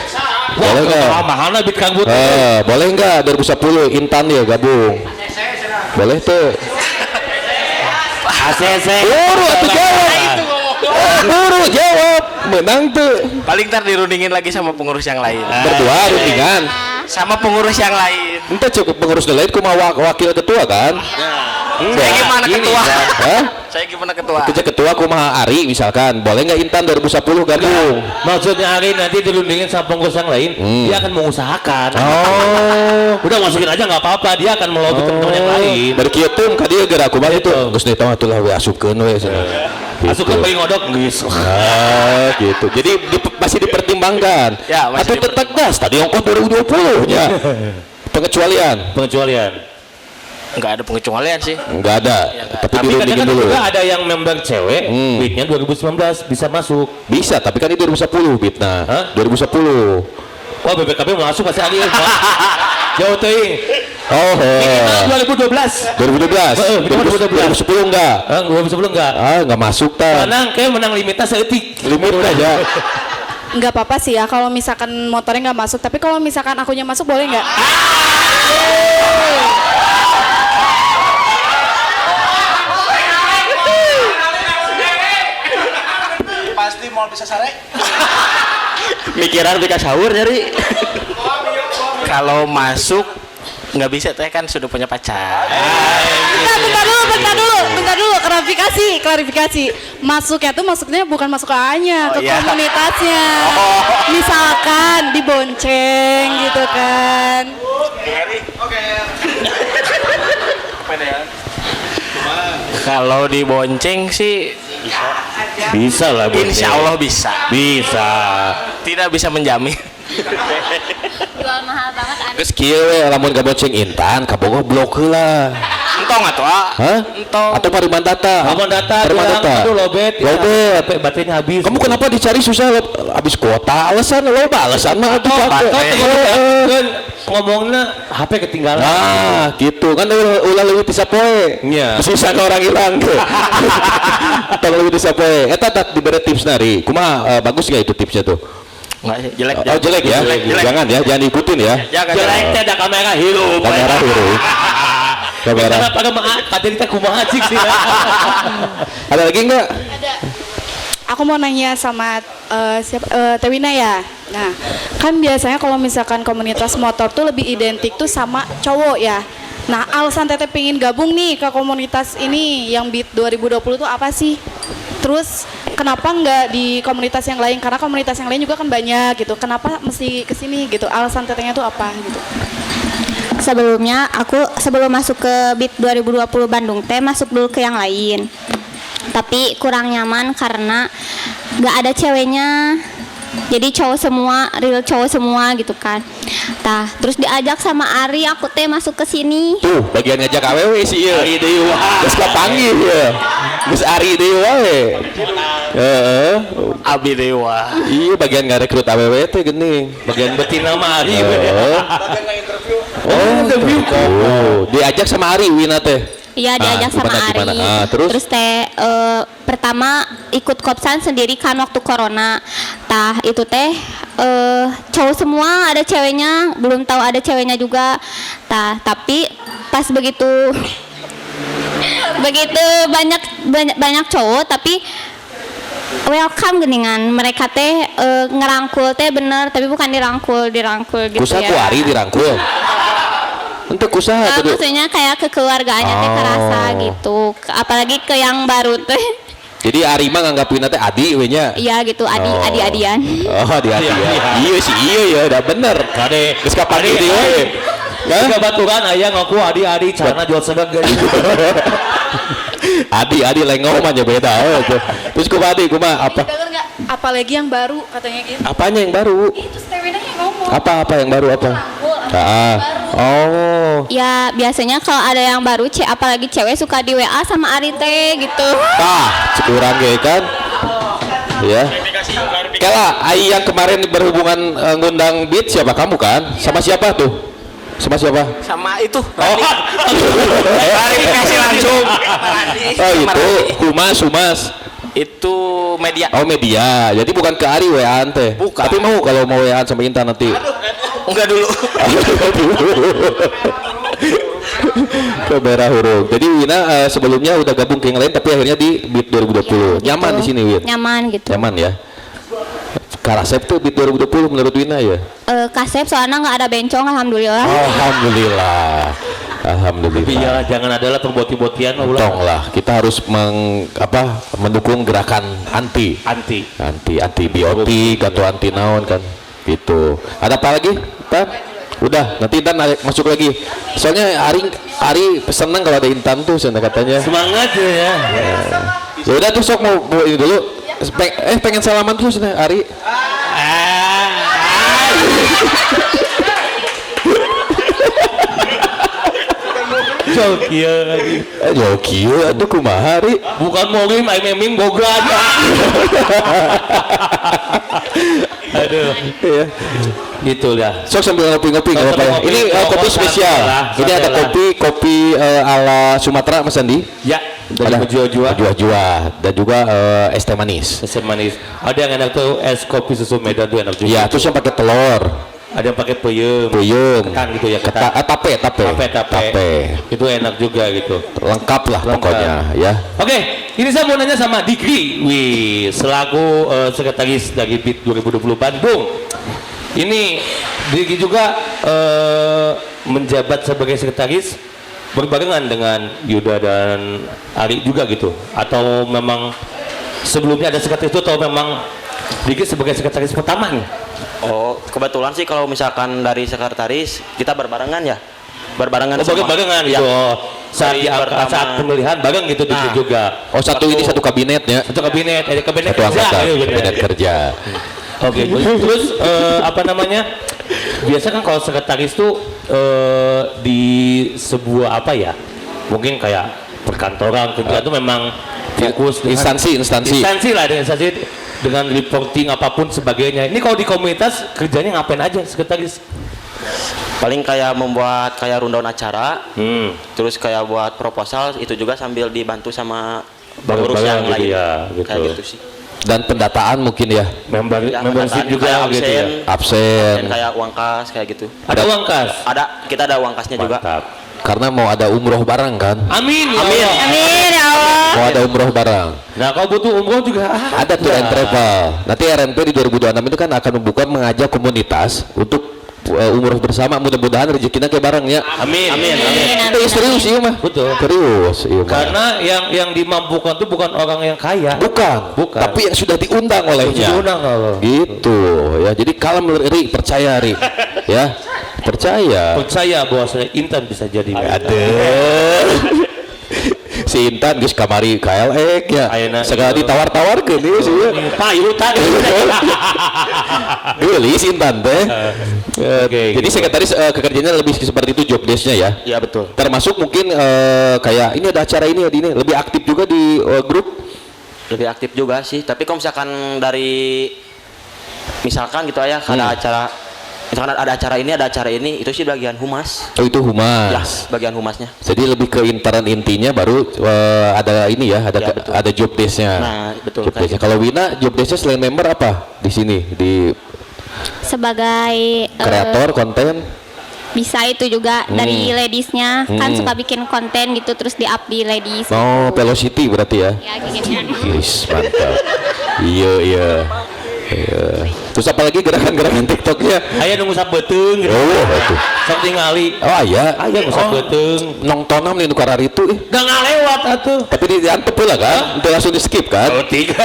Boleh nggak? Mahal lah beat karbu. Boleh nggak 2010 Intan ya gabung? Boleh tuh. ACC. Buru atuh jawab. Buru jawab. Menang tuh. Paling ntar dirundingin lagi sama pengurus yang lain. Berdua rundingan. Sama pengurus yang lain. Entah cukup pengurus lain kumaha wakil ketua kan? Saya gimana ketua? Hah? Saya gimana ketua? Ketua kumaha Ari misalkan. Boleh nggak Intan 2010 gabung? Maksudnya Ari nanti dirundingin sama pengurus yang lain, dia akan mengusahakan. Udah masukin aja nggak apa-apa, dia akan melobi teman-teman yang lain. Bari kieu teh ka dieu geura kumaha itu. Geus deui tah atuh lah we asupkeun we cenah. Masukkan bagi ngodok geus. Gitu. Jadi masih dipertimbangkan. Ya, masih atau tetap gas tadi ongkos 2020 nya. Pengecualian. Enggak ada pengecualian sih. Enggak ada. Tapi Tapi dirundingin kadang-kadang dulu. juga ada yang member cewek, beatnya 2019 bisa masuk. Bisa, tapi kan ini 2010 bitna. Hah? 2010. Wah BPKB masuk pasti Ari. Jauh teuing. Oh, Minimal 2012. 2012. 2010 enggak. 2010 enggak. Enggak masuk tah. Menang limitnya seetik. Limit aja. Enggak apa-apa sih ya kalau misalkan motornya nggak masuk, tapi kalau misalkan akunya masuk boleh nggak? Pasti mau bisa sare. Mikiran dikasih sahur nyari. Kalau masuk nggak bisa teh kan sudah punya pacar. Bentar dulu, klarifikasi. Masuknya tuh maksudnya bukan masuk ke A-nya, ke iya. komunitasnya. Misalkan dibonceng gitu kan. Kalau dibonceng sih Bisa lah. insya Allah bisa. Bisa. Tidak bisa menjamin. Jual mahal banget aneh. Geus kieu we lamun gabonceng Intan kabogoh blok heula. Entong atuh, Hah? Entong. Atau Parimandata? Parimandata Parimandata. bilang, aduh lobet. Lobet. Sampai baterainya habis. Kamu kenapa dicari susah habis kuota? Alasan mah atuh pakai. Ngomongnya HP ketinggalan. Nah, gitu kan ulah leuwih ti sapoe. Iya. Susah ke orang hilang. Tong leuwih ti sapoe. Eta tak diberi tips nari. Kumaha bagus gak itu tipsnya tuh? Enggak sih, jelek. Oh, jelek ya. Jelek. Jangan ya, jangan ikutin ya. Jangan Jelek teh ada kamera hirup. Kamera hirup. Kamera. Karena pada kader kita kumaha cik sih. Ada lagi enggak? Ada. Aku mau nanya sama Tewina ya. Nah, kan biasanya kalau misalkan komunitas motor tuh lebih identik tuh sama cowok ya. Nah, alasan Teteh pingin gabung nih ke komunitas ini yang BEAT 2020 tuh apa sih? Terus kenapa nggak di komunitas yang lain? Karena komunitas yang lain juga kan banyak gitu. Kenapa mesti kesini gitu? Alasan Tetehnya tuh apa gitu? Sebelumnya aku sebelum masuk ke BEAT 2020 Bandung teh masuk dulu ke yang lain. Tapi kurang nyaman karena gak ada ceweknya. Jadi cowok semua, real cowok semua gitu kan. Tah, terus diajak sama Ari aku teh masuk ke sini. Tuh, bagian ngajak awewe sih ieu. Ari deui wah. Geus kapanggih ya. Geus Ari deui wae. Heeh. Abi Dewa. Iya, bagian ngarekrut awewe teh geuning. Bagian betina mah Ari. Oh, interview. Oh, diajak sama Ari Wina teh. Iya diajak sama gimana? Ari. Terus teh pertama ikut kopsan sendiri kan waktu corona. Tah itu teh cowok semua, ada ceweknya, belum tahu ada ceweknya juga. Tah tapi pas begitu banyak cowok tapi welcome geningan mereka teh ngerangkul teh bener tapi bukan dirangkul gitu kusaha ya. ku Ari dirangkul. Untuk kusaha tuh. Maksudnya kayak kekeluargaannya teh kerasa gitu. Apalagi ke yang baru teh. Jadi Ari mah nganggapin teh adi we nya. Iya gitu, adi-adian. Oh, adi-adian. Iya sih, iya ya, udah bener. Kade Geus kapagi Adi, deui we. Jika baturan aya ngaku adi carana jual segag Adi lengong mah nya beda. Terus kumaha apa? Dengar nggak? Apalagi yang baru katanya gitu. Apanya yang baru? Itu Stewina yang ngomong. Apa yang baru apa? Oh. Ya biasanya kalau ada yang baru apalagi cewek suka di WA sama Ari teh gitu. Kurang ge kan. Ya. Kela, ai yang kemarin berhubungan ngundang Beat siapa kamu kan? Sama siapa tuh? Sama siapa? Sama itu. Klarifikasi langsung. Oh itu, Humas. Itu media. Oh media, jadi bukan ke Ari WA-an teh. Bukan. Tapi mau kalau mau WA-an sama Intan nanti. Enggak dulu. Merah huruf. Jadi Wina sebelumnya udah gabung ke yang lain tapi akhirnya di Beat 2020. Ya, Nyaman gitu. di sini Win. Nyaman gitu. Nyaman ya. Karasep tuh Beat 2020 menurut Wina ya. Kasep soalnya nggak ada bencong alhamdulillah. Alhamdulillah. Tapi ya jangan adalah terboti-botian Tong lah, kita harus mendukung gerakan anti biotik atau anti naon kan gitu. Ada apa lagi Tan? Udah nanti Intan masuk lagi soalnya Ari seneng kalau ada Intan tuh katanya semangat ya. Ya udah tuh sok mau ini dulu pengen salaman tuh Ari. Jokieu atuh kumaha Ari? Bukan morim ai meming boga aja. Aduh. Ya. Gitu ya. Sok sambil ngopi-ngopi nggak apa-apa ya. Ini kopi spesial. Ini ada kopi ala Sumatera Mas Andi. Ya. Dari Jua dan juga es teh manis. Es manis. Ada yang enak tuh es kopi susu Medan tuh enak juga. Iya, terus yang pakai telur. Ada yang pakai peyem. Ketan gitu ya, ketan. Tape. Itu enak juga gitu. Lengkap lah pokoknya ya. Oke, ini saya mau nanya sama Dikri. Wih, selaku sekretaris dari Beat 2020 Bandung. Ini Dikri juga menjabat sebagai sekretaris berbarengan dengan Yuda dan Ari juga gitu. Atau memang sebelumnya ada sekretaris itu atau memang Dikri sebagai sekretaris pertama nih? Oh, kebetulan sih kalau misalkan dari sekretaris kita berbarengan ya. Berbarengan barengan gitu. Saat pemilihan bareng gitu juga. Oh, satu kabinetnya. Satu kabinet kerja. Kabinet kerja. Oke, terus apa namanya? Biasa kan kalau sekretaris tuh di sebuah apa ya? Mungkin kayak perkantoran kerja itu memang fokus instansi lah dengan reporting apapun sebagainya. Ini kalau di komunitas kerjanya ngapain aja sekretaris? Paling kayak membuat kayak rundown acara, terus kayak buat proposal itu juga sambil dibantu sama pengurus yang lain. Ya, gitu. Kayak gitu sih. Dan pendataan mungkin ya. Membership juga absen, gitu ya. Absen kayak uang kas kayak gitu. Ada uang kas? Kita ada uang kasnya juga. Karena mau ada umroh bareng kan? Amin ya Allah. Mau ada umroh bareng. Nah kalau butuh umroh juga ada tour and travel. Nanti RNP di 2026 itu kan akan membuka mengajak komunitas untuk umroh bersama, mudah-mudahan rezekinya kayak bareng ya. Amin. Itu serius iya mah. Betul. Serius iya mah. Karena yang dimampukan itu bukan orang yang kaya. Bukan. Tapi yang sudah diundang olehnya. Gitu ya. Jadi kalem Ri, percaya Ri. Ya. Percaya bahwasanya Intan bisa jadi. Aduh. Si Intan geus kamari KLX ya. Segala ditawar-tawar ke dia sih. Payu tadi. Gelis Intan teh. Jadi sekretaris kerjanya lebih seperti itu job desk-nya ya. Iya betul. Termasuk mungkin kayak ini ada acara ini lebih aktif juga di grup. Lebih aktif juga sih. Tapi kalau misalkan dari misalkan gitu ya ada acara misalkan ada acara ini itu sih bagian humas. Oh itu Ya, humas. bagian humasnya. Jadi lebih ke intern intinya baru ada ini ya, Ya, betul. ada job desk-nya. Nah, betul. Job desk-nya. Kalau Wina job desk-nya selain member apa di sini di Sebagai kreator konten? bisa itu juga dari ladiesnya kan suka bikin konten gitu terus di-up di ladies. Oh, Velocity berarti ya. Ya kayak gitu. Yes, mantap. Iya. Iya. Terus apa lagi gerakan-gerakan TikToknya? Aya nunggu sabeteung gitu. Oh, itu. Sok tingali. Oh iya. Aya nunggu sabeteung. Nongtonam nih nukarar itu Gak ngalewat atuh. tapi diantep pula kan? Itu langsung di skip kan? Oh, tiga.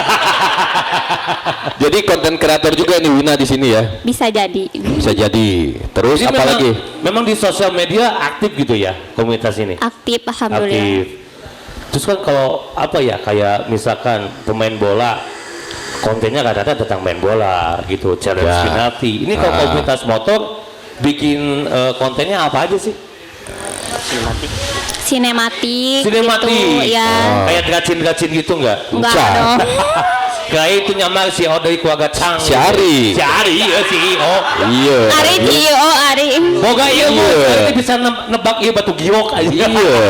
Jadi konten kreator juga nih Wina di sini ya. Bisa jadi. Bisa jadi. Terus Jadi apa lagi? Memang di sosial media aktif gitu ya komunitas ini. Aktif alhamdulillah. Aktif. Terus kan kalau apa ya kayak misalkan pemain bola kontennya kadang-kadang tentang main bola gitu, challenge Ya. penalti. Ini kalau komunitas motor bikin kontennya apa aja sih? Sinematik Sinematik. gitu ya. Kayak gacin-gacin gitu enggak? Enggak Enggak. dong. Kayak itu nyamar si Odoi keluarga Cang. Si Ari. Si Ari ya si Oh. Iya. Ari Tio, Ari. Boga iya Bu, Iya. Ari bisa nebak iya batu giok aja. Iya.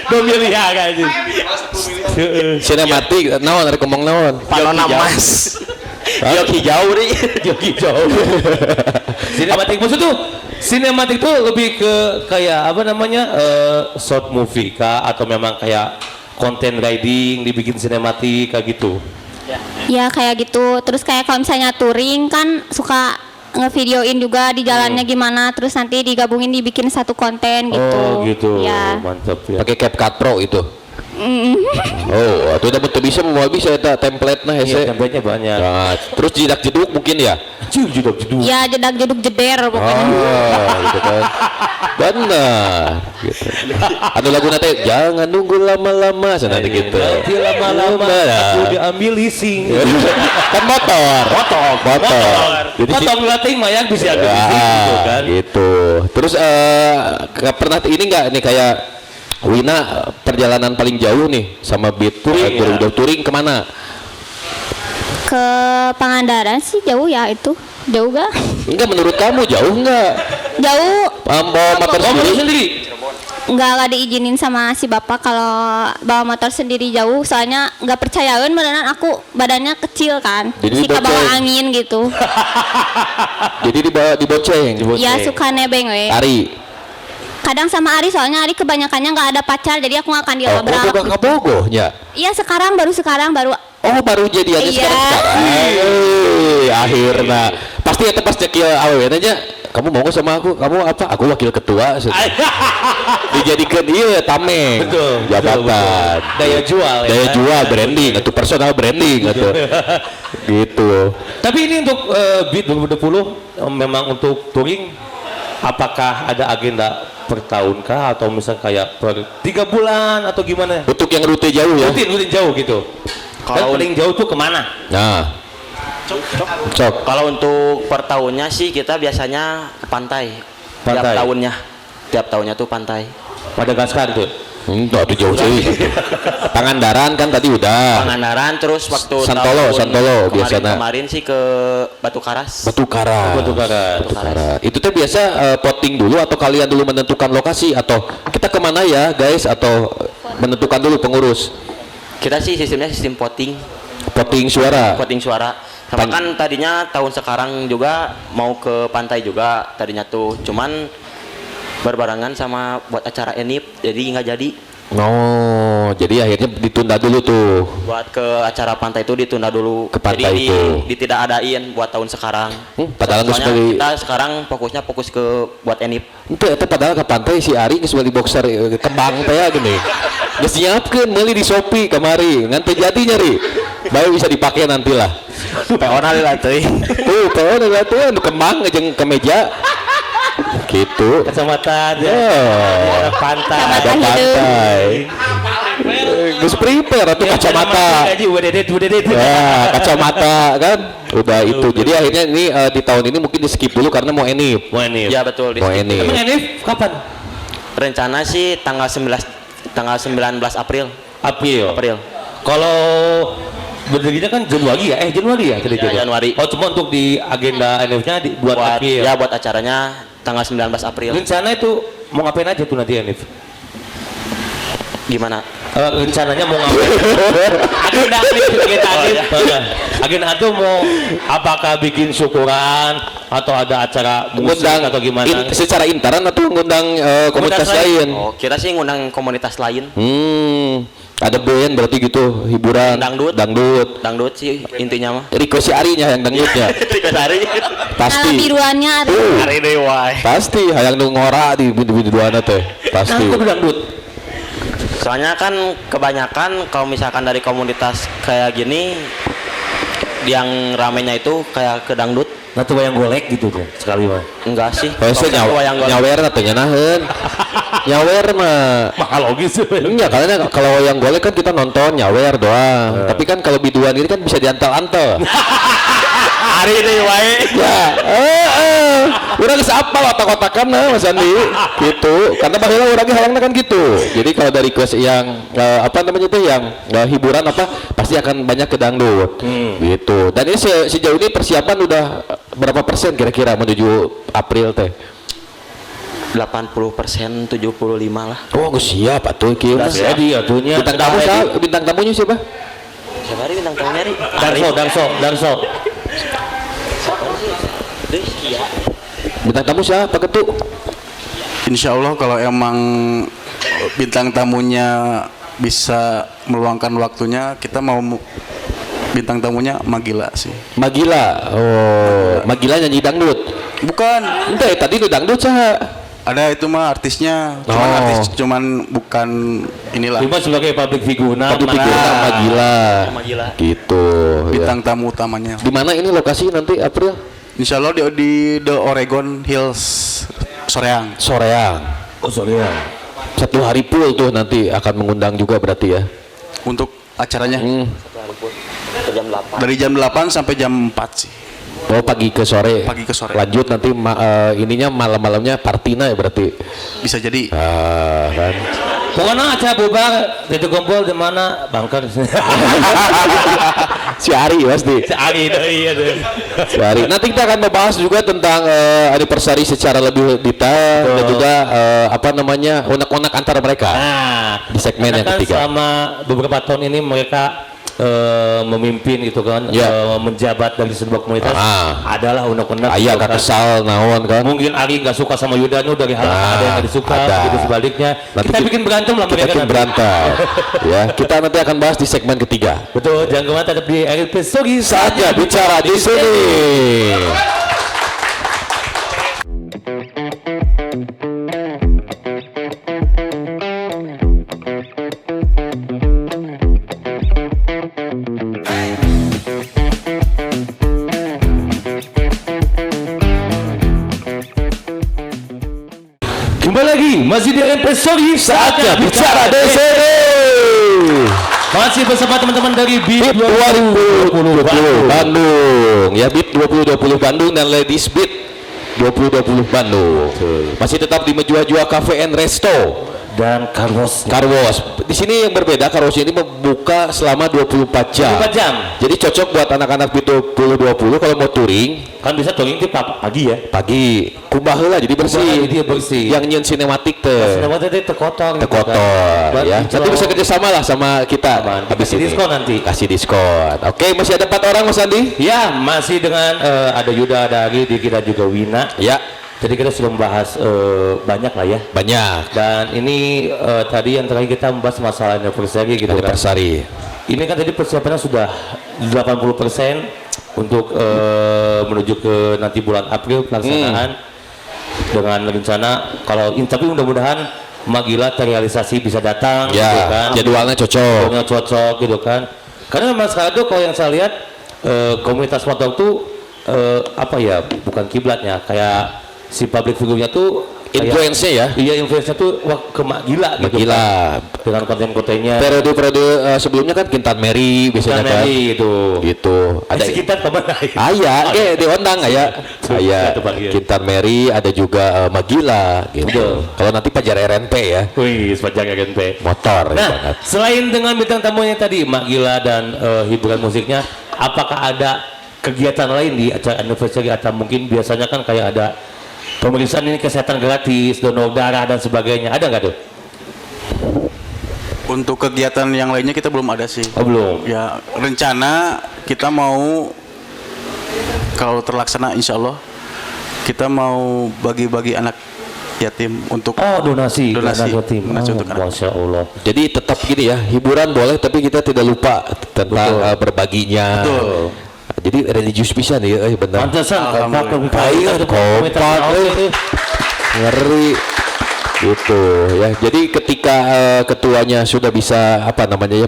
2 miliar aja. Sinematik, naon ada ngomong naon? Panona Mas. Yok hijau nih. Joki jauh. Sinematik maksud tuh sinematik tuh lebih ke kayak apa namanya short movie kah atau memang kayak konten riding dibikin sinematik kayak gitu. Ya kayak gitu. Terus kayak kalau misalnya touring kan suka ngevideoin juga di jalannya gimana. Terus nanti digabungin dibikin satu konten gitu. Oh gitu. Ya. Mantap ya. Pakai CapCut Pro itu. Oh, itu udah betul bisa mau bisa eta template nah Iya, hese. template-nya banyak. Nah, terus jedak jeduk mungkin ya. Jeduk. Ya jedak jeduk jeder pokoknya. Oh, gitu kan. Benar gitu. Anu lagu nanti jangan nunggu lama-lama sana gitu. Nanti lama-lama Benar. aku diambil leasing. Kan motor. Jadi Potong latih mayang bisa ambil leasing gitu kan. gitu. Terus pernah ini enggak nih kayak Wina perjalanan paling jauh nih sama Beat Touring, ya? udah touring kemana? Ke Pangandaran sih jauh ya itu. Jauh gak? Enggak menurut kamu jauh enggak? Jauh. Bawa motor Oh, sendiri? sendiri. Nggak diizinin sama si bapak kalau bawa motor sendiri jauh soalnya nggak percayaan beneran aku badannya kecil kan Jadi suka bawa diboceng. angin gitu. Jadi diboceng. Ya suka nebeng we. Ari. Kadang sama Ari soalnya Ari kebanyakannya nggak ada pacar jadi aku nggak akan Oh, dilabrak. boga ka bogohnya. Iya sekarang baru Oh, baru jadiannya Iya. sekarang. Akhirnya. Pasti eta pas cek ieu awewe nya, kamu mau nggak sama aku? Kamu apa? Aku wakil ketua. Dijadikan iya tameng. Betul, Jabatan. betul. Daya jual ya. Daya jual branding atau personal branding atau gitu. Tapi ini untuk Beat 2020 memang untuk touring apakah ada agenda per tahun kah atau misalnya kayak per 3 bulan atau gimana? Untuk yang rute jauh ya. Rutin jauh gitu. Kalau paling jauh tuh kemana? Nah, cok. Kalau untuk per tahunnya sih kita biasanya ke pantai. Pantai. Tiap tahunnya tuh pantai. Madagaskar tuh. Enggak, itu jauh sih. Pangandaran kan tadi udah. Pangandaran terus waktu Santolo biasanya. Kemarin sih ke Batu Karas. Batu Karas. Batu Karas. Batu Karas. Itu teh biasa voting dulu atau kalian dulu menentukan lokasi atau kita kemana ya guys atau menentukan dulu pengurus Kita sih sistemnya sistem voting suara. Sama kan tadinya tahun sekarang juga mau ke pantai juga tadinya tuh, cuman berbarengan sama buat acara ENIP jadi nggak jadi. Oh, jadi akhirnya ditunda dulu tuh. Buat ke acara pantai itu ditunda dulu. Ke pantai jadi itu. tidak adain buat tahun sekarang. Padahal Soalnya sebagai kita sekarang fokus ke buat ENIP. itu padahal ke pantai si Ari geus beli boxer kembang teh gini. Geus nyiapkeun meuli di Shopee kamari, ngan teh jadi nyari. Bae bisa dipakai nantilah. PO-na lah teuing. PO na teh anu kembang jeung kemeja. Gitu. Kecamatan Ya. ada pantai. Ada pantai. Geus prepare atau kacamata. Ya, kacamata kan udah itu. Jadi akhirnya ini di tahun ini mungkin di skip dulu karena mau ENIP. Mau ini. Ya betul. Mau ENIP. Emang Enif kapan? Rencana sih tanggal 19 April. April. April. Kalau berdirinya kan Januari ya? Januari ya tadi Ya, Januari. Oh, cuma untuk di agenda NF-nya buat April. Ya buat acaranya tanggal 19 April. Rencana itu mau ngapain aja tuh nanti NF? Gimana? Rencananya mau ngapain? Agenda itu mau apakah bikin syukuran atau ada acara musik atau gimana? Secara intern atau ngundang komunitas lain? Oh, kira sih ngundang komunitas lain. Ada band berarti gitu, hiburan. Dangdut sih intinya mah. Riko si Arinya yang dangdutnya. Riko Sari. Pasti. Kalau biruannya ada. Hari deui wae. Pasti hayang nu ngora di bidu-biduana teh. Pasti. Nah, itu dangdut. Soalnya kan kebanyakan kalau misalkan dari komunitas kayak gini yang ramenya itu kayak ke dangdut. Nah, tuh wayang golek gitu tuh sekali mah. Enggak sih. Biasa nyawer teh nyanaheun. Nyawer mah Mahal logis. enggak, karena kalau yang golek kan kita nonton nyawer doang. Tapi kan kalau biduan ini kan bisa diantel-antel. Hari deui wae. Ya, urang geus apal otak-otakan Mas Andi gitu. Karena baheula urang ge halangna kan gitu. Jadi kalau dari kelas yang apa namanya itu yang hiburan apa pasti akan banyak ke dangdut. Gitu. Dan ini sejauh ini persiapan udah berapa persen kira-kira menuju April teh? 80%, 75 lah. Oh, geus siap atuh kieu. Jadi atunya Bintang tamunya siapa? Siapa hari bintang tamunya nih? Darso. Bintang tamu siapa Ketu? Insya Allah kalau emang bintang tamunya bisa meluangkan waktunya, kita mau bintang tamunya Magila sih. Magila. Oh, Magila nyanyi dangdut. Bukan. Entah tadi lu dangdut saha? Ada itu mah artisnya, cuman bukan inilah. Cuma sebagai public figure. Magila. Gitu. Bintang tamu utamanya. Di mana ini lokasi nanti April? Insya Allah di The Oregon Hills Soreang. Oh, Soreang. 1 hari full tuh nanti akan mengundang juga berarti ya. Untuk acaranya Jam 8. dari jam 8 sampai jam 4 sih. Oh, pagi ke sore. Lanjut nanti ininya malam-malamnya partina ya berarti. Bisa jadi. Kan. Pokoknya acara bubar itu kumpul di mana Bangker. Si Ari pasti. Si Ari iya tuh. Si Ari. Nanti kita akan membahas juga tentang anniversary secara lebih detail dan juga apa namanya unek-unek antara mereka. Nah, di segmen yang ketiga. Selama beberapa tahun ini mereka memimpin gitu kan, menjabat dari sebuah komunitas adalah unek-unek. Ayah gak kesal naon kan. Mungkin Ari nggak suka sama Yudanu dari hal ada yang nggak disuka, gitu sebaliknya. Nanti kita bikin berantem lah kita mereka. berantem. Ya, kita nanti akan bahas di segmen ketiga. Betul, jangan kemana tetap di RP Sogi Saatnya bicara di sini. Kembali lagi, masih di RP Sogi, Saatnya bicara di sini. Masih bersama teman-teman dari Beat 2020 Bandung. Ya, Beat 2020 Bandung dan Ladies Beat 2020 Bandung. Masih tetap di Menjua-Jua Cafe and Resto dan Carlos. Di sini yang berbeda, Carlos ini membuka selama 24 jam. 24 jam. Jadi cocok buat anak-anak Beat 2020 kalau mau touring. Kan bisa touring di pagi ya. Pagi. Kubah lah jadi bersih. Dia bersih. Yang nyen sinematik teh. Sinematik teh terkotor. Ya. Nanti bisa kerjasama lah sama kita. Habis ini. Diskon nanti. Kasih diskon. Oke, masih ada 4 orang Mas Andi? Ya, masih dengan ada Yuda, ada Ari, di kita juga Wina. Ya. Jadi kita sudah membahas banyak lah ya. Banyak. Dan ini tadi yang terakhir kita membahas masalah anniversary gitu anniversary. Ini kan tadi persiapannya sudah 80% untuk menuju ke nanti bulan April pelaksanaan dengan rencana kalau tapi mudah-mudahan Magila terrealisasi bisa datang ya, gitu kan. Jadwalnya cocok gitu kan. Karena memang sekarang tuh kalau yang saya lihat komunitas motor tuh apa ya, bukan kiblatnya, kayak si public figure-nya tuh influence-nya ya. Iya, influence-nya tuh wah ke Mak Gila gitu. Gila. Dengan konten-kontennya. Periode sebelumnya kan Kintan Mary biasanya Kintan kan. Mary gitu. Gitu. Ada sekitar teman lain. Aya, diundang aya. Aya Iya. Kintan Mary, ada juga Mak Gila gitu. Kalau nanti Pajar RNP ya. Wih, sepanjang RNP. Motor Nah, banget. selain dengan bintang tamunya tadi Mak Gila dan hiburan musiknya, apakah ada kegiatan lain di acara anniversary atau mungkin biasanya kan kayak ada pemeriksaan ini kesehatan gratis, donor darah dan sebagainya, ada nggak tuh? Untuk kegiatan yang lainnya kita belum ada sih. Oh, belum. Ya, rencana kita mau kalau terlaksana insya Allah kita mau bagi-bagi anak yatim untuk donasi Donasi untuk anak. Masya Allah. Jadi tetap gini ya, hiburan boleh tapi kita tidak lupa tentang berbaginya. Betul. Jadi religius bisa nih, benar. Pantesan Baik, kompak, ngeri gitu ya. Jadi ketika ketuanya sudah bisa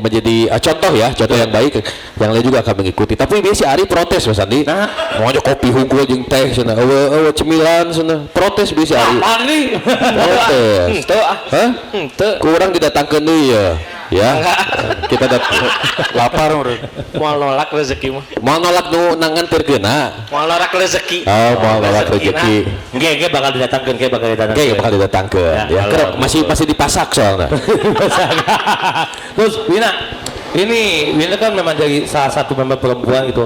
menjadi contoh yang baik, yang lain juga akan mengikuti. Tapi ini si Ari protes Mas Andi. Mau aja kopi hukum jeung teh cenah. Cemilan cenah. Protes bisa Ari. Protes. Hah? Kurang didatangkeun deui ya. Ya. Kita lapar urang. Mau nolak rezeki mah. Mau nolak nu nanganteurkeuna. Mau nolak rezeki. Oh, mau nolak rezeki. Nggak bakal didatangkan, Bakal didatangkeun. Ya, masih dipasak soalnya. Terus Wina kan memang jadi salah satu member perempuan itu.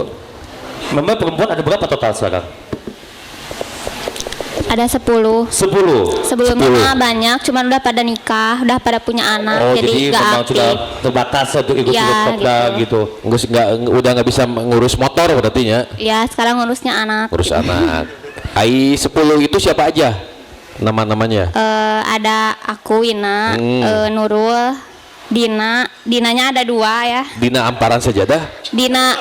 Member perempuan ada berapa total sekarang? Ada 10. 10. Sebelumnya mah banyak, cuman udah pada nikah, udah pada punya anak, jadi nggak memang aktif. sudah terbatas untuk ikut Ya, kopda gitu. Udah nggak bisa ngurus motor berarti ya. Ya sekarang ngurusnya anak. Urus anak. AI 10 itu siapa aja nama-namanya? Ada aku, Wina, Nurul, Dinanya ada 2 ya. Dina Amparan Sajadah. Dina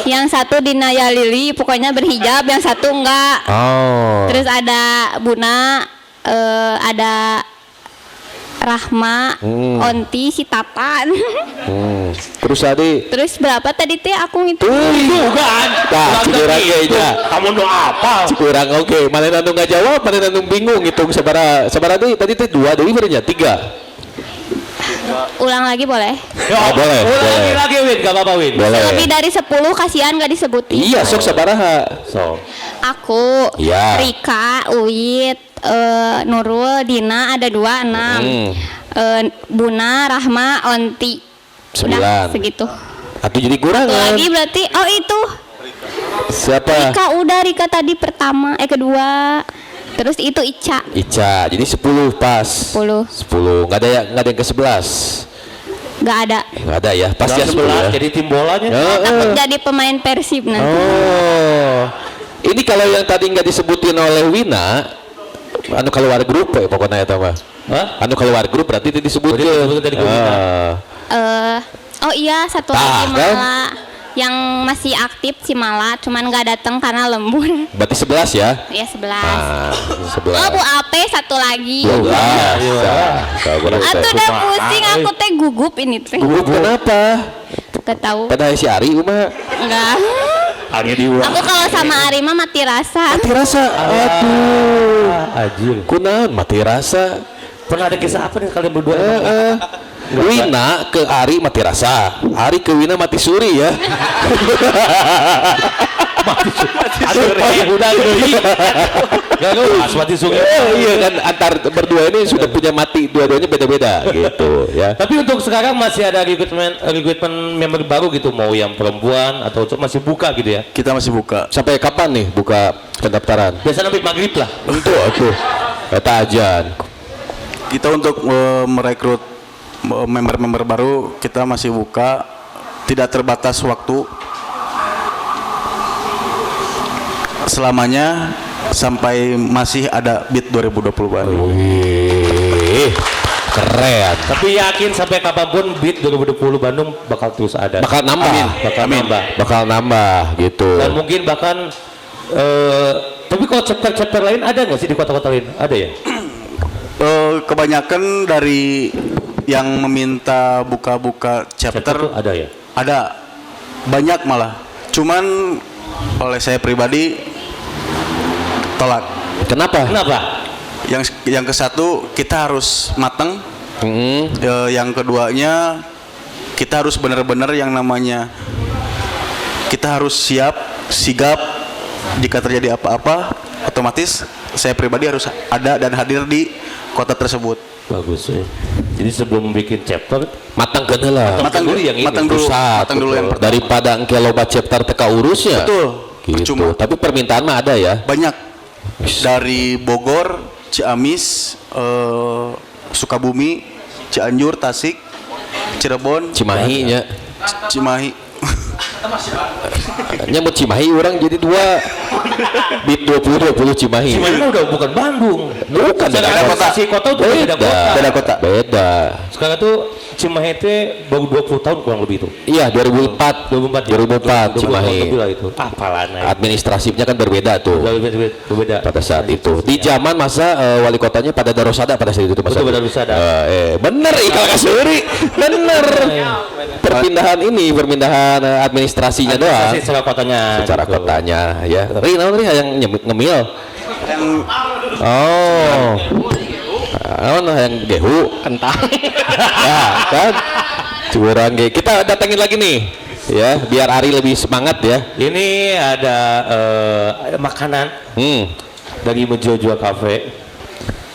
yang satu Dina Yalili, pokoknya berhijab, yang satu enggak. Oh. Terus ada Buna, ada Rahma, Onti, si Tatan. Terus Adi. Terus berapa tadi teh aku itu? Bukan. Tah, cikurang kayaknya. Kamu nu apa? Cikurang oke. Mana nanu nggak jawab, mana nanu bingung hitung sabara deui tadi teh 2 deui berarti 3. Ulang lagi boleh? Boleh. Lagi Win, gak apa-apa Win. Boleh. Lebih dari 10, kasihan gak disebutin. Iya, sok sabaraha. So. Aku, Iya. Rika, Uwit, Nurul, Dina ada 2, 6. Buna, Rahma, Onti. 9. Udah segitu. Atau jadi Satu kurangan. lagi berarti, oh itu Siapa? Rika tadi pertama, kedua. Terus itu Ica. Jadi 10 pas. 10. 10. Nggak ada yang ke 11. Gak ada. Nggak ada ya. Pasti 10 ya. Jadi tim bolanya. Takut jadi pemain Persib nanti. Oh. Ini kalau yang tadi nggak disebutin oleh Wina, anu keluar grup ya pokoknya ya mah. Anu keluar grup berarti itu disebutin. Tadi Wina. Oh iya, satu lagi kan? Mala yang masih aktif si Mala, cuman nggak datang karena lembur. Berarti 11 ya? Ya 11. 11. Oh Bu Ape satu lagi. 12. Atuh udah pusing, aku teh gugup ini teh. Gugup kenapa? Gak tahu. Pada si Ari Uma. Enggak. Aku kalau sama Ari mah mati rasa. Mati rasa. Aduh. Ajir. Kunaon mati rasa? Pernah ada kisah apa nih kalian berdua? Wina ke Ari mati rasa, Ari ke Wina mati suri ya. Mati suri. Udah mati suri. Iya kan antar berdua ini sudah punya mati dua-duanya beda-beda gitu ya. Tapi untuk sekarang masih ada recruitment member baru gitu, mau yang perempuan atau masih buka gitu ya? Kita masih buka. Sampai kapan nih buka pendaftaran? Biasanya sampai maghrib lah. Untuk kata ajan. Kita untuk merekrut member-member baru kita masih buka, tidak terbatas waktu, selamanya sampai masih ada BIT 2020 Bandung. Wih, keren. Tapi yakin sampai kapanpun BIT 2020 Bandung bakal terus ada. Bakal nambah. Amin. Bakal nambah gitu. Dan mungkin bahkan tapi kalau chapter lain ada nggak sih di kota-kota lain? Ada ya? Kebanyakan dari yang meminta buka-buka chapter ada ya? Ada banyak malah. Cuman oleh saya pribadi tolak. Kenapa? Yang ke satu kita harus matang. Yang keduanya kita harus benar-benar yang namanya kita harus siap, sigap jika terjadi apa-apa. Otomatis saya pribadi harus ada dan hadir di kota tersebut. Bagus ya. Jadi sebelum bikin chapter Matang lah. matang dulu yang ini. Matang dulu yang pertama. Daripada engke loba chapter teka urusnya. Betul. Gitu. Percuma. Tapi permintaan mah ada ya. Banyak dari Bogor, Ciamis, Sukabumi, Cianjur, Tasik, Cirebon, Cimahi nya. Cimahi. Nyamut Cimahi orang jadi 2 bit 20 Cimahi. Cimahi mah udah bukan Bandung. Bukan Beda kota. Si kota itu beda kota. Beda kota. Beda. Sekarang tuh Cimahi itu baru 20 tahun kurang lebih itu. Iya 2004 Cimahi. Itu. Apalana. Administrasinya kan berbeda tuh. Berbeda. Pada saat itu. Di zaman masa wali kotanya pada Darusada pada saat itu masa. Betul Darusada. Bener Ikal Kasuri. Bener. Perpindahan administrasinya doang. Secara kotanya. Secara kotanya ya. Naon yang ngemil. Oh. Naon yang gehu Kentang. ya kan curang ge. Kita datengin lagi nih ya biar Ari lebih semangat ya. Ini ada makanan dari Mejojo Cafe.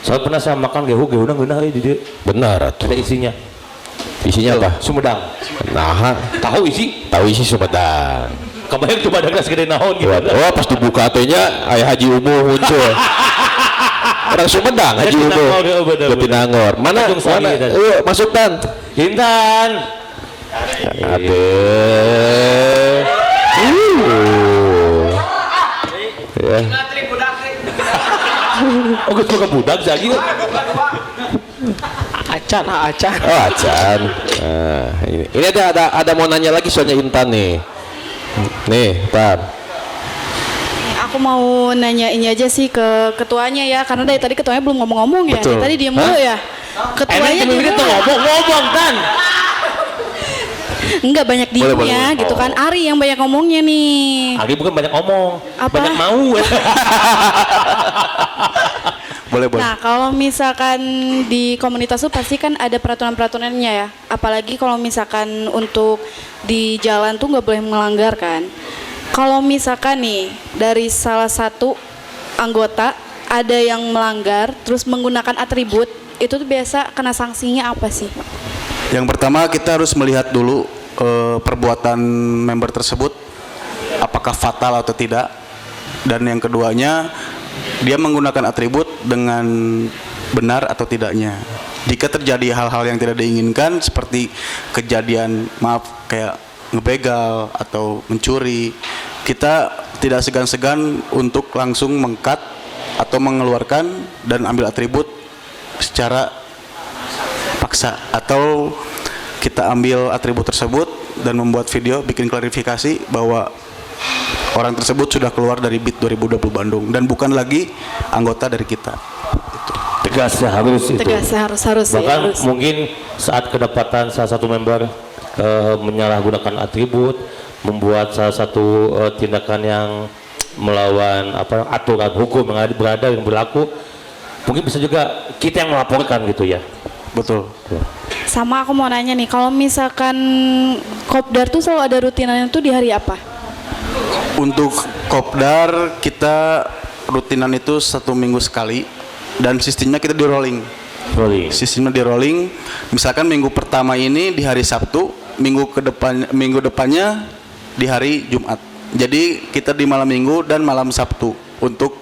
Saya pernah makan gehu nang di dia. Benar tuh. Ada isinya apa? Sumedang. Nah, Tahu isi Sumedang. kebayang tuh badannya segede naon gitu. Oh pas dibuka tehnya aya Haji Umuh muncul. Orang Sumedang Haji Umuh. Jatinangor. Mana? Yuk masuk Tan. Intan. Aduh. Ya. Oh geus boga budak lagi. Acan. Oh Acan. Nah, ini ada mau nanya lagi soalnya Intan nih. Nih, Tan. Aku mau nanya ini aja sih ke ketuanya ya, karena dari tadi ketuanya belum ngomong-ngomong ya. Betul. Dari tadi diem mulu ya. Ketuanya diem mulu. Ngomong Tan. Enggak banyak diemnya gitu kan. Ari yang banyak ngomongnya nih. Ari bukan banyak ngomong, Apa? banyak mau. Boleh. Nah, kalau misalkan di komunitas tuh pasti kan ada peraturan-peraturannya ya. Apalagi kalau misalkan untuk di jalan tuh nggak boleh melanggar kan. Kalau misalkan nih dari salah satu anggota ada yang melanggar terus menggunakan atribut, itu tuh biasa kena sanksinya apa sih? Yang pertama kita harus melihat dulu perbuatan member tersebut apakah fatal atau tidak. Dan yang keduanya dia menggunakan atribut dengan benar atau tidaknya. Jika terjadi hal-hal yang tidak diinginkan seperti kejadian kayak ngebegal atau mencuri, kita tidak segan-segan untuk langsung meng-cut atau mengeluarkan dan ambil atribut secara paksa, atau kita ambil atribut tersebut dan membuat video bikin klarifikasi bahwa orang tersebut sudah keluar dari BIT 2020 Bandung dan bukan lagi anggota dari kita. Tegasnya harus itu. Tegasnya harus Bahkan ya, harus. mungkin saat kedapatan salah satu member menyalahgunakan atribut, membuat salah satu tindakan yang melawan aturan hukum yang berada yang berlaku, mungkin bisa juga kita yang melaporkan gitu ya. Betul. Sama aku mau nanya nih, kalau misalkan kopdar tuh selalu ada rutinannya tuh di hari apa? Untuk kopdar kita rutinan itu 1 minggu sekali dan sistemnya kita di rolling. Sistemnya di rolling. Misalkan minggu pertama ini di hari Sabtu, minggu depannya di hari Jumat. Jadi kita di malam Minggu dan malam Sabtu untuk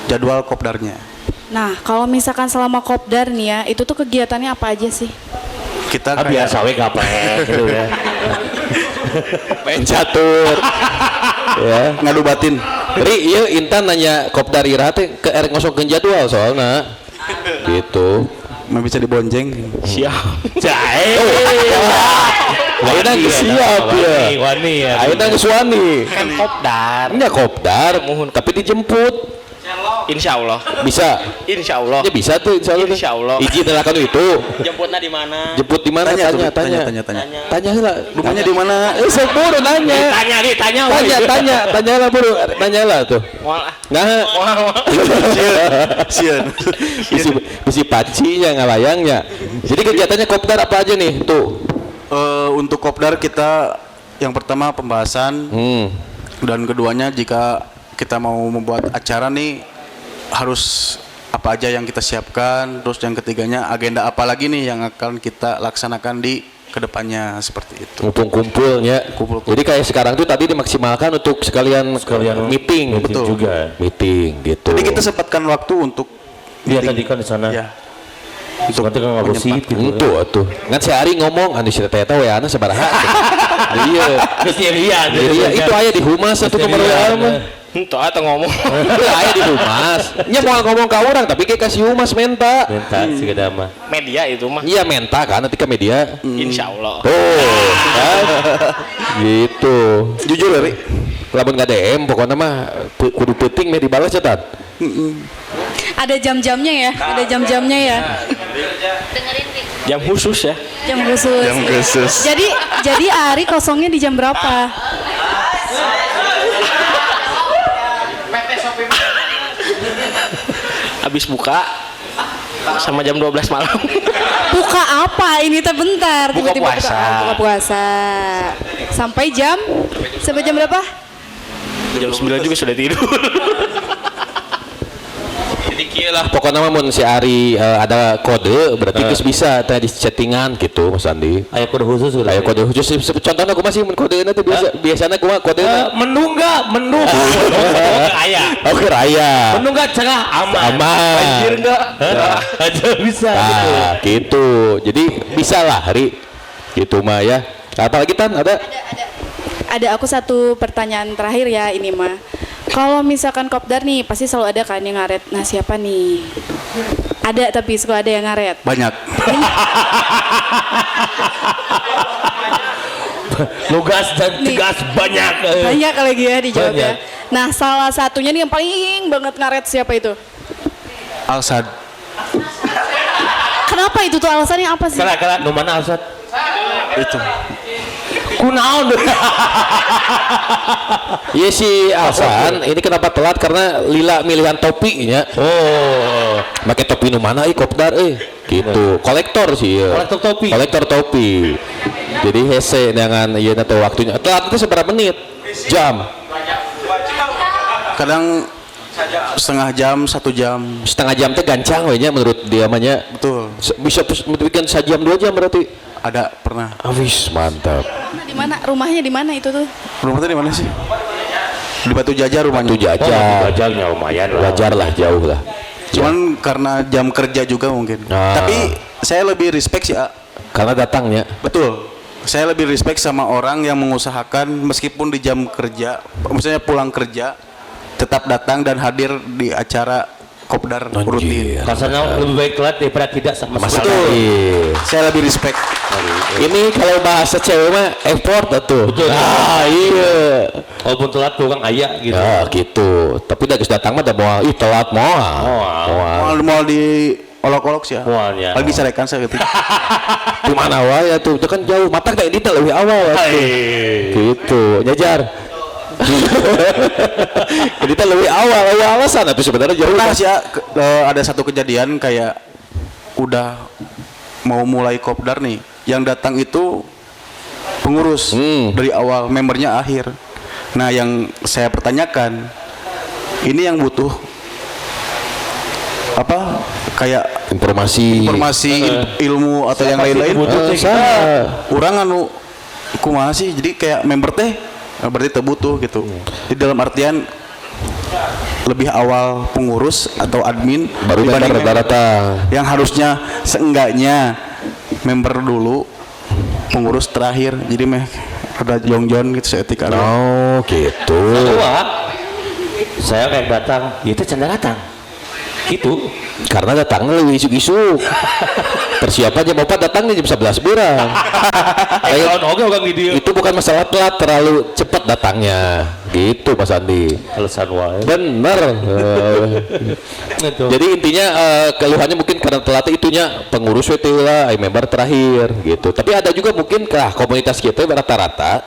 jadwal kopdarnya. Nah, kalau misalkan selama kopdar nih ya, itu tuh kegiatannya apa aja sih? Kita Biasa we kapek gitu ya. Main catur. Ya, ngadu batin. Ri, ieu Intan nanya kopdar Ira teh ke erek ngosongkeun jadwal soalna. Gitu. Mau bisa dibonceng. Siap. Jae. Ayeuna geus siap ya. Wani ya. Ayeuna geus wani. Kan kopdar. Nya kopdar, tapi dijemput. Insya Allah. Bisa. Insya Allah. Ya bisa tuh insya Allah. Insya Allah. Izin lakukan itu. Jemputnya di mana? Jemput di mana? Tanya, Tanya. Tanya lah. Rumahnya di mana? Seburu nanya. Tanya. Tanya lah buru. Tanya lah tuh. Mual ah. Nah. Sian. Bisi pancinya ngalayangnya. Jadi kegiatannya kopdar apa aja nih tuh? Untuk kopdar kita yang pertama pembahasan dan keduanya jika kita mau membuat acara nih harus apa aja yang kita siapkan, terus yang ketiganya agenda apa lagi nih yang akan kita laksanakan di kedepannya seperti itu. Kumpul-kumpulnya. Kumpul-kumpul. Jadi kayak sekarang tuh tadi dimaksimalkan untuk sekalian meeting. Betul. Juga. Meeting gitu. Jadi kita sempatkan waktu untuk Dia tadi kan di sana. ya. Untuk nanti kan nggak gosip gitu. Itu atuh. Ngan sehari ngomong anu si teh we ana sabaraha. Iya. Kesirian. Iya, itu aya di humas satu nomor WA mah. Itu atau ngomong. Aya di humas. Nya mau ngomong ke orang tapi kayak kasih humas menta. Minta segede mah. Media itu mah. Iya menta kan nanti ke media. Insya Allah. Tuh, kan? Gitu. Jujur Ri, Lamun nggak DM pokoknya mah kudu penting mah dibalas cetat. Ada jam-jamnya ya, ada jam-jamnya ya. Jam khusus ya. Jam khusus. Jam khusus. Jadi Ari kosongnya di jam berapa? Habis buka sama jam 12 malam. Buka apa? Ini teh bentar. Buka Tiba-tiba puasa. Buka puasa. Sampai jam berapa? Jam 9 juga sudah tidur. Jadi kieu lah pokoknya mah mun si Ari ada kode berarti geus bisa teh di chattingan gitu Mas Andi. Aya kode khusus udah. Aya kode khusus contohna kumaha sih mun kodena teh biasana kumaha kodena? Menu enggak? Menu. Aya. Oke raya. Menu enggak cerah aman. Aman. Banjir enggak? Aja bisa gitu. Nah, gitu. Jadi bisa lah Hari. Gitu mah ya. Apalagi Tan ada? Ada aku satu pertanyaan terakhir ya ini mah. Kalau misalkan kopdar nih pasti selalu ada kan yang ngaret. Nah siapa nih? Ada tapi suka ada yang ngaret. banyak. Lugas dan Nih. tegas banyak. Banyak lagi ya dijawabnya. Banyak. Nah salah satunya nih yang paling banget ngaret siapa itu? Alsad. Kenapa itu tuh alasannya apa sih? Kala nu mana Alsat? Itu. Kunaon? Iya si Alsan, ini kenapa telat karena Lila milihan topinya. Oh. Pakai topi nu mana kopdar gitu. Kolektor sih ya. Kolektor topi. Kolektor topi. Jadi hese dengan ieu na teh waktunya. Telat itu seberapa menit? Jam. Kadang setengah jam, 1 jam. Setengah jam teh gancang we nya menurut dia mah nya. Betul. Bisa bikin sejam 2 jam berarti. Ada pernah. Awis mantap. Di mana? Rumahnya di mana itu tuh? Rumahnya di mana sih? Di Batu Jajar rumahnya. Itu jajar. Jajarnya lumayan lah. Wajar lah jauh lah. Cuman karena jam kerja juga mungkin. Ah. Tapi saya lebih respect sih, A. Karena datangnya. Betul. Saya lebih respect sama orang yang mengusahakan meskipun di jam kerja, maksudnya pulang kerja, tetap datang dan hadir di acara kopdar rutin. Rasanya lebih baik telat daripada tidak sama Masalah. sekali. Saya lebih respect. Ini kalau bahasa cewek mah effort tuh. Betul. Ah iya. Walaupun telat kurang aya gitu. Ya gitu. Tapi udah geus datang mah da moal ih telat moal. Mau di olok-olok sih ya. Moalnya. Lagi sarekan saya gitu. Di mana wae atuh? Itu kan jauh. Matak da ini teh leuwih awal. Gitu. Nyajar. Jadi teh leuwih awal alasan tapi sebenarnya jauh. Pernah sih ya, ada satu kejadian kayak udah mau mulai kopdar nih, yang datang itu pengurus dari awal, membernya akhir. Nah yang saya pertanyakan, ini yang butuh apa kayak informasi ilmu atau yang lain-lain, orang anu kumaha sih, jadi kayak member teh berarti terbutuh gitu. Di dalam artian lebih awal pengurus atau admin baru dibanding rata-rata yang harusnya seenggaknya member dulu pengurus terakhir, jadi meh ada jongjon gitu seetika. oh gitu. Kedua, saya kayak datang, itu canda datang. Gitu. Karena datangnya lebih isuk-isuk. persiapan jam 4 datangnya jam 11 berang. Kayak itu bukan masalah telat, terlalu cepat datangnya gitu Mas Andi. Alasan wae. Bener. Jadi intinya keluhannya mungkin karena telat itunya pengurus itu lah, member terakhir gitu. Tapi ada juga mungkin komunitas kita rata-rata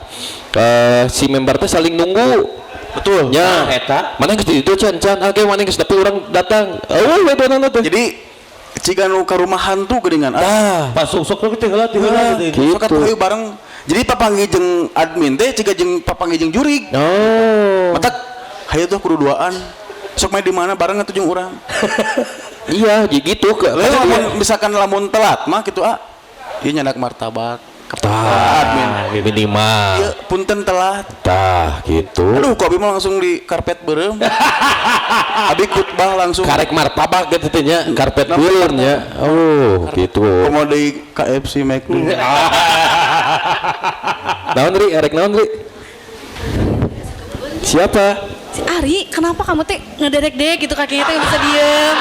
si member teh saling nunggu. Betul. Ya, eta. Mana geus itu can mana geus tapi orang datang. Jadi jika nu ka rumah hantu geuningan. Pas sok teh heula Gitu. Sok atuh bareng. Jadi papanggih jeung admin teh ciga jeung papanggih jeung jurig. Oh. Matak hayu tuh kudu duaan. Sok main di mana bareng atuh jeung urang. Iya, gitu. Lamun misalkan lamun telat mah kitu ieu nyandak martabak. Admin minimal. Ieu punten telat. Tah gitu. Aduh, kok abi mah langsung di karpet beureum. Abi khutbah langsung. Karek martabak gitu teh nya, karpet beureum nya. Oh, gitu. Komo deui KFC McD. Naon Ri, arek naon Ri? Siapa? Si Ari, kenapa kamu teh ngededek-dedek gitu kakinya teh nggak bisa diem?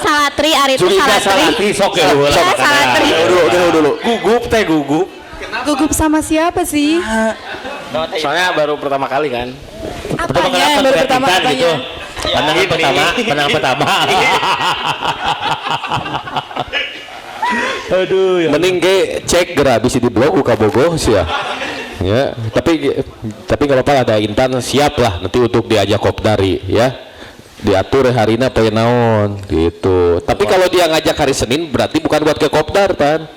Salatri Ari itu Salatri. Sok ya. Salatri. Dulu. Gugup. Gugup sama siapa sih? Soalnya baru pertama kali kan. Apanya? Baru pertama gitu. apanya? Pandangan pertama. Aduh ya. Mending ge cek geura bisa di blog uka bogoh sih ya. Ya, tapi nggak apa-apa ada Intan siap lah nanti untuk diajak kopdari ya. Diatur harina poe naon gitu. Tapi kalau dia ngajak hari Senin berarti bukan buat ke kopdar kan?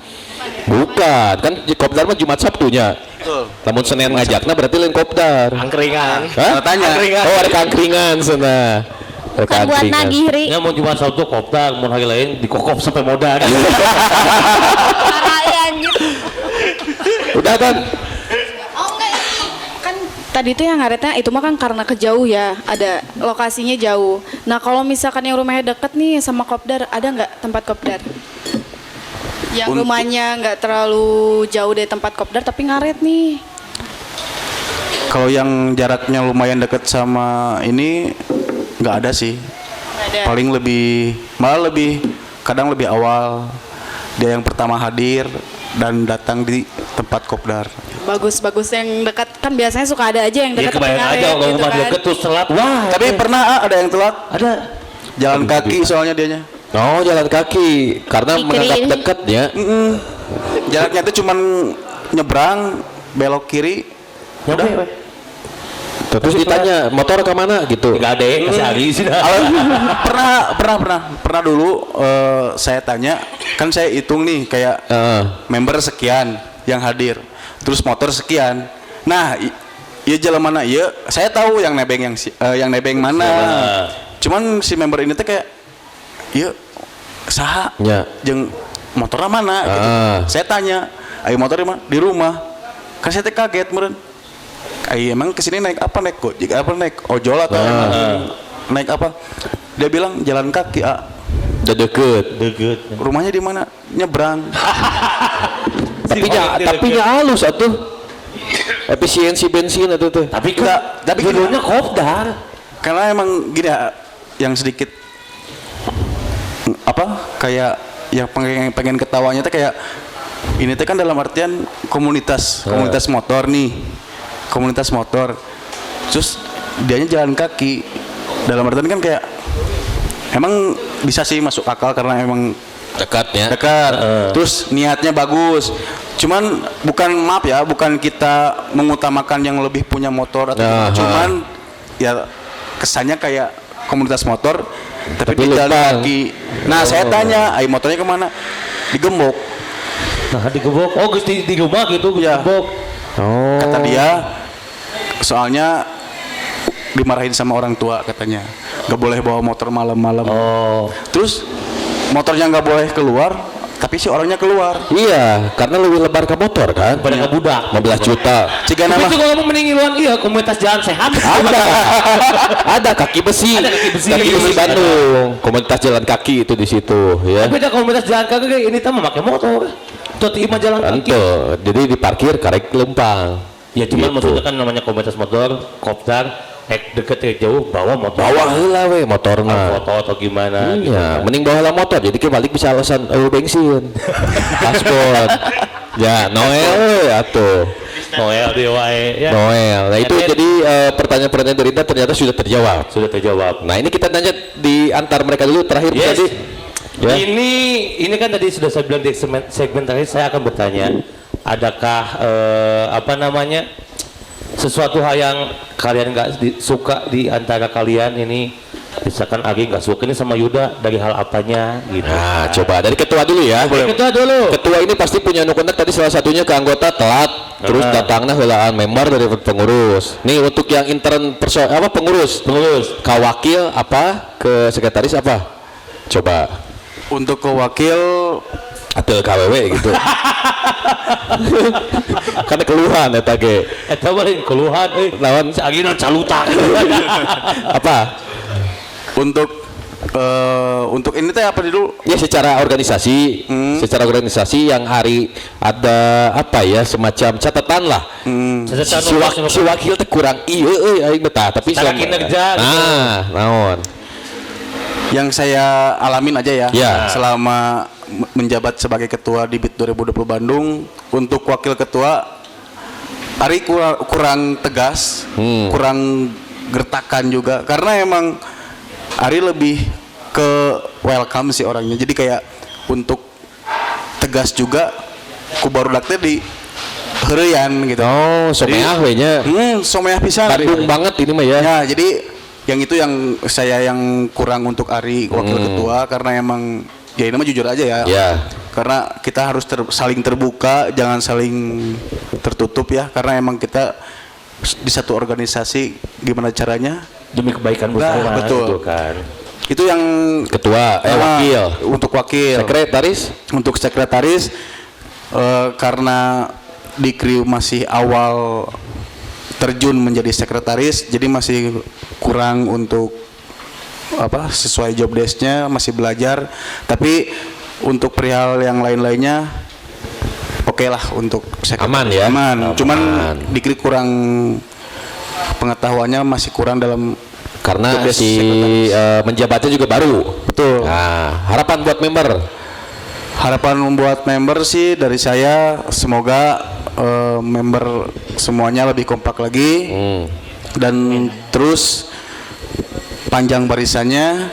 Bukan, kan kopdar mah Jumat Sabtunya. Betul. Namun Senin ngajakna berarti lain kopdar. Angkringan. Hah? Tanya. Oh, ada kangkringan sana. Bukan buat nagih Ri. Ya mau cuma Sabtu kopdar, mau hari lain dikokop sampai modal. Parah anjir. Udah kan? Oh enggak, kan tadi tuh yang ngaretnya itu mah kan karena kejauh ya, ada lokasinya jauh. Nah kalau misalkan yang rumahnya deket nih sama kopdar, ada nggak tempat kopdar? Yang rumahnya nggak terlalu jauh dari tempat kopdar tapi ngaret nih. Kalau yang jaraknya lumayan deket sama ini nggak ada sih. Nggak ada. Paling kadang lebih awal dia yang pertama hadir dan datang di tempat kopdar. Bagus yang dekat kan biasanya suka ada aja yang Ya dekat tapi kebayang ngaret aja kalau gitu rumah kan. deket terus telat. Wah, Tapi pernah ada yang telat ada. jalan kaki soalnya dianya. Oh, jalan kaki karena Di menganggap kiri. dekat ya. Jaraknya itu cuman nyebrang belok kiri. Udah. Terus ditanya motor ke mana gitu. Enggak ada kasih hari sih. Pernah dulu saya tanya, kan saya hitung nih kayak member sekian yang hadir, terus motor sekian. Nah, iya jalan mana? Iya, saya tahu yang nebeng mana. Cuman si member ini tuh kayak, iya saha, Ya. jeung motornya mana? Gitu. Saya tanya, ayo motor di mana? Di rumah. Kan saya teh kaget meureun. Ayo emang kesini naik apa naik kok? Jika apa naik ojol atau emang naik apa? Dia bilang jalan kaki. Udah deket. Rumahnya di mana? Nyebrang. tapi nya halus atuh. Efisiensi bensin atuh teh. Tapi judulnya kopdar. Karena emang gini ya, yang sedikit kayak yang pengen ketawanya tuh kayak ini tuh kan dalam artian komunitas motor nih. Komunitas motor. Terus dianya jalan kaki. Dalam artian kan kayak emang bisa sih masuk akal karena emang Dekatnya. dekat. Terus niatnya bagus. Cuman bukan kita mengutamakan yang lebih punya motor atau cuman ya kesannya kayak komunitas motor tapi di jalan kaki. Nah, saya tanya, "Ai motornya kemana?" Digembok. Nah, digembok. Oh, geus di rumah gitu digembok. Oh. Kata dia soalnya dimarahin sama orang tua katanya. Gak boleh bawa motor malam-malam. Oh. Terus motornya nggak boleh keluar, tapi si orangnya keluar. Iya, karena lebih lebar ke motor kan. Pada ke budak. 15 juta. Ciga nama Tapi kalau mau meninggilan komunitas jalan sehat. Ada kaki besi. Ada kaki besi. Bandung. Komunitas jalan kaki itu di situ ya. Beda komunitas jalan kaki kayak ini mah pakai motor. Tuh ima jalan kaki. Jadi diparkir karek lempang. Ya cuman Gitu. maksudnya kan namanya komunitas motor, kopdar, deket jauh bawa motor. Bawa heula we motorna. Foto atau gimana gitu Iya, kan. mending bawa heula motor jadi ke balik bisa alasan bensin. Paspor. Ya, Noel we atuh. Noel dia wae ya. Noel. Nah, itu jadi pertanyaan-pertanyaan dari Anda ternyata sudah terjawab. Sudah terjawab. Nah, ini kita tanya di antar mereka dulu terakhir Yes. tadi. Ya. Ini kan tadi sudah saya bilang di segmen terakhir saya akan bertanya, adakah apa namanya sesuatu hal yang kalian nggak suka di antara kalian ini? Misalkan Agi nggak suka ini sama Yuda dari hal apanya gitu. Nah, coba dari ketua dulu ya. Ketua dulu. Ketua ini pasti punya nukunat tadi salah satunya ke anggota telat, terus datangnya heulaan member dari pengurus. Nih untuk yang intern pengurus. Ka wakil apa? Ke sekretaris apa? Coba. Untuk ke wakil Atau KWW gitu. Karena keluhan eta ge. Eta beureun keluhan Lawan si Agi non caluta. apa? Untuk ini teh apa dulu? Ya secara organisasi, secara organisasi yang hari ada apa ya semacam catatan lah. Si wakil teh kurang ieu aing betah tapi Secara kinerja gitu. Naon. Yang saya alamin aja ya, Ya. selama menjabat sebagai ketua di BIT 2020 Bandung. Untuk wakil ketua Ari kurang tegas, kurang gertakan juga karena emang Ari lebih ke welcome sih orangnya. Jadi kayak untuk tegas juga ku barudak teh di heureyan gitu. Oh, someah we nya. Someah pisan. Bandung banget ini mah ya. Ya, jadi yang itu yang saya yang kurang untuk Ari wakil ketua karena emang ya ini mah jujur aja ya. Ya. Karena kita harus saling terbuka, jangan saling tertutup ya. Karena emang kita di satu organisasi gimana caranya Demi kebaikan bersama betul. gitu kan. Itu yang Ketua, wakil. Untuk wakil. Sekretaris? Untuk sekretaris karena di kriu masih awal terjun menjadi sekretaris, jadi masih kurang untuk sesuai job desk-nya, masih belajar. Tapi untuk perihal yang lain-lainnya oke lah untuk sekretaris. Aman ya? Aman. Cuman Aman. di kriu kurang pengetahuannya, masih kurang dalam Karena job desk si sekretaris. menjabatnya juga baru. Betul. Nah, harapan buat member. Harapan membuat member sih dari saya semoga member semuanya lebih kompak lagi dan terus panjang barisannya,